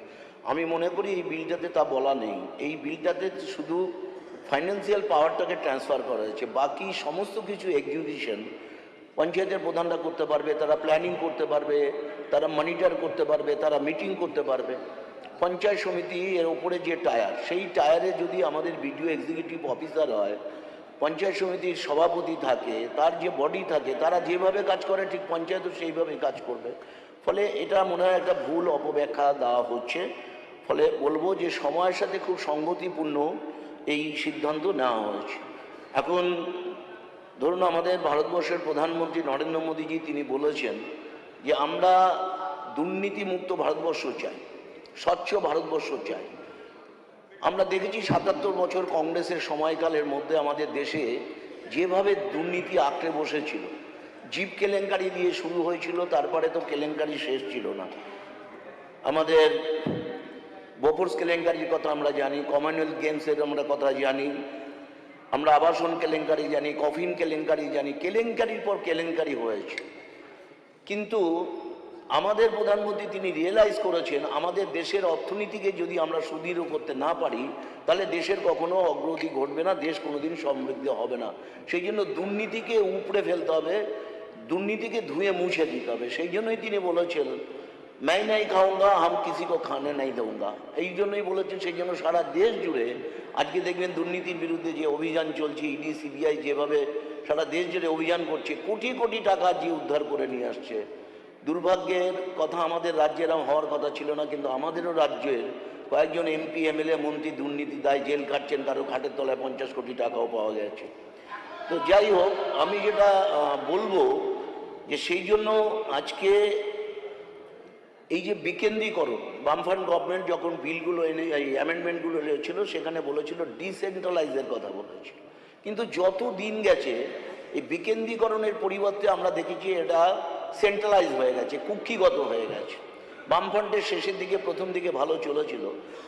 আমি মনে করি এই বিলটাতে তা বলা নেই। এই বিলটাতে শুধু ফাইন্যান্সিয়াল পাওয়ারটাকে ট্রান্সফার করা হয়েছে, বাকি সমস্ত কিছু এক্সিকিউশন পঞ্চায়েতের প্রধানরা করতে পারবে, তারা প্ল্যানিং করতে পারবে, তারা মনিটর করতে পারবে, তারা মিটিং করতে পারবে। পঞ্চায়েত সমিতি এর ওপরে যে টায়ার, সেই টায়ারে যদি আমাদের বিডিও এক্সিকিউটিভ অফিসার হয়, পঞ্চায়েত সমিতির সভাপতি থাকে, তার যে বডি থাকে, তারা যেভাবে কাজ করে ঠিক পঞ্চায়েতও সেইভাবেই কাজ করবে। ফলে এটা মনে হয় একটা ভুল অপব্যাখ্যা দেওয়া হচ্ছে। ফলে বলবো যে সময়ের সাথে খুব সঙ্গতিপূর্ণ এই সিদ্ধান্ত নেওয়া হয়েছে। এখন ধরুন আমাদের ভারতবর্ষের প্রধানমন্ত্রী নরেন্দ্র মোদীজি তিনি বলেছেন যে আমরা দুর্নীতিমুক্ত ভারতবর্ষ চাই, স্বচ্ছ ভারতবর্ষ চাই। আমরা দেখেছি ৭৭ বছর কংগ্রেসের সময়কালের মধ্যে আমাদের দেশে যেভাবে দুর্নীতি আঁকড়ে বসেছিল, জিপ কেলেঙ্কারি দিয়ে শুরু হয়েছিল, তারপরে তো কেলেঙ্কারি শেষ ছিল না। আমাদের বোফোর্স কেলেঙ্কারির কথা আমরা জানি, কমনওয়েলথ গেমসের আমরা কথা জানি, আমরা আবাসন কেলেঙ্কারি জানি, কফিন কেলেঙ্কারি জানি, কেলেঙ্কারির পর কেলেঙ্কারি হয়েছে। কিন্তু আমাদের প্রধানমন্ত্রী তিনি রিয়েলাইজ করেছেন আমাদের দেশের অর্থনীতিকে যদি আমরা সুদৃঢ় করতে না পারি তাহলে দেশের কখনো অগ্রগতি ঘটবে না, দেশ কোনোদিন সমৃদ্ধ হবে না। সেই জন্য দুর্নীতিকে উপড়ে ফেলতে হবে, দুর্নীতিকে ধুয়ে মুছে দিতে হবে। সেই জন্যই তিনি বলেছেন मैं नहीं खाऊंगा हम किसी को खाने नहीं दूंगा। এই জন্যই বলেছেন। সেই জন্য সারা দেশ জুড়ে আজকে দেখবেন দুর্নীতির বিরুদ্ধে যে অভিযান চলছে, ইডি সিবিআই যেভাবে সারা দেশ জুড়ে অভিযান করছে, কোটি কোটি টাকা যে উদ্ধার করে নিয়ে আসছে। দুর্ভাগ্যের কথা আমাদের রাজ্যের হওয়ার কথা ছিল না, কিন্তু আমাদেরও রাজ্যের কয়েকজন এমপি এমএলএ মন্ত্রী দুর্নীতি দায় জেল কাটছেন, কারো খাটের তলায় 50 কোটি টাকাও পাওয়া গেছে। তো যাই হোক, আমি যেটা বলবো যে সেই জন্য আজকে এই যে বিকেন্দ্রীকরণ, বামফ্রন্ট গভর্নমেন্ট যখন বিলগুলো এনে এই অ্যামেন্ডমেন্টগুলো এনেছিল সেখানে বলেছিল ডিসেন্ট্রালাইজের কথা বলেছিল, কিন্তু যত দিন গেছে এই বিকেন্দ্রীকরণের পরিবর্তে আমরা দেখেছি এটা সেন্ট্রালাইজ হয়ে গেছে, কুক্ষিগত হয়ে গেছে। বামফ্রন্টের শেষের দিকে প্রথম দিকে ভালো চলেছিল,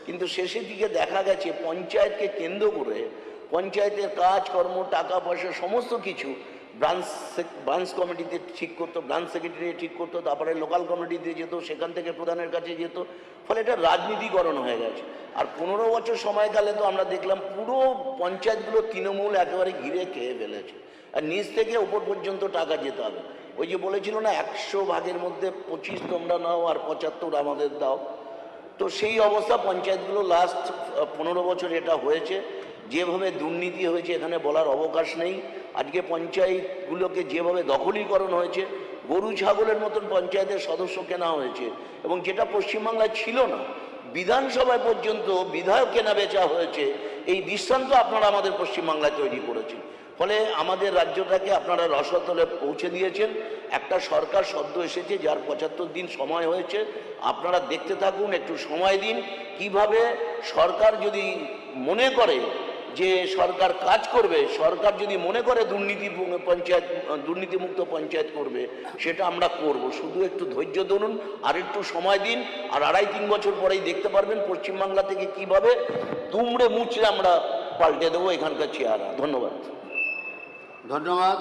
কিন্তু শেষের দিকে দেখা গেছে পঞ্চায়েতকে কেন্দ্র করে পঞ্চায়েতের কাজকর্ম, টাকা পয়সা সমস্ত কিছু ব্রাঞ্চ কমিটিতে ঠিক করতো, ব্রাঞ্চ সেক্রেটারি ঠিক করতো, তারপরে লোকাল কমিটিতে যেত, সেখান থেকে প্রধানের কাছে যেত। ফলে এটা রাজনীতিকরণ হয়ে গেছে। আর 15 বছর সময়কালে তো আমরা দেখলাম পুরো পঞ্চায়েতগুলো তৃণমূল একেবারে ঘিরে খেয়ে ফেলেছে, আর নিচ থেকে ওপর পর্যন্ত টাকা যেতে হবে। ওই যে বলেছিল না 100 ভাগের মধ্যে 25 তোমরা নাও আর 75 আমাদের দাও। তো সেই অবস্থা পঞ্চায়েতগুলো লাস্ট 15 বছর এটা হয়েছে। যেভাবে দুর্নীতি হয়েছে এখানে বলার অবকাশ নেই। আজকে পঞ্চায়েতগুলোকে যেভাবে দখলীকরণ হয়েছে, গরু ছাগলের মতন পঞ্চায়েতের সদস্য কেনা হয়েছে, এবং যেটা পশ্চিমবাংলায় ছিল না, বিধানসভায় পর্যন্ত বিধায়ক কেনা বেচা হয়েছে। এই দৃষ্টান্ত আপনারা আমাদের পশ্চিমবাংলায় তৈরি করেছেন। ফলে আমাদের রাজ্যটাকে আপনারা রসাতলে পৌঁছে দিয়েছেন। একটা সরকার সদ্য এসেছে যার 75 দিন সময় হয়েছে। আপনারা দেখতে থাকুন, একটু সময় দিন। কিভাবে সরকার যদি মনে করে যে সরকার কাজ করবে, সরকার যদি মনে করে দুর্নীতিমুক্ত পঞ্চায়েত করবে, সেটা আমরা করব। শুধু একটু ধৈর্য ধরুন, আর একটু সময় দিন, আর 2.5-3 বছর পরেই দেখতে পারবেন পশ্চিমবাংলা থেকে কিভাবে দুমড়ে মুচড়ে আমরা পাল্টে দেবো এখানকার চেহারা। ধন্যবাদ। ধন্যবাদ।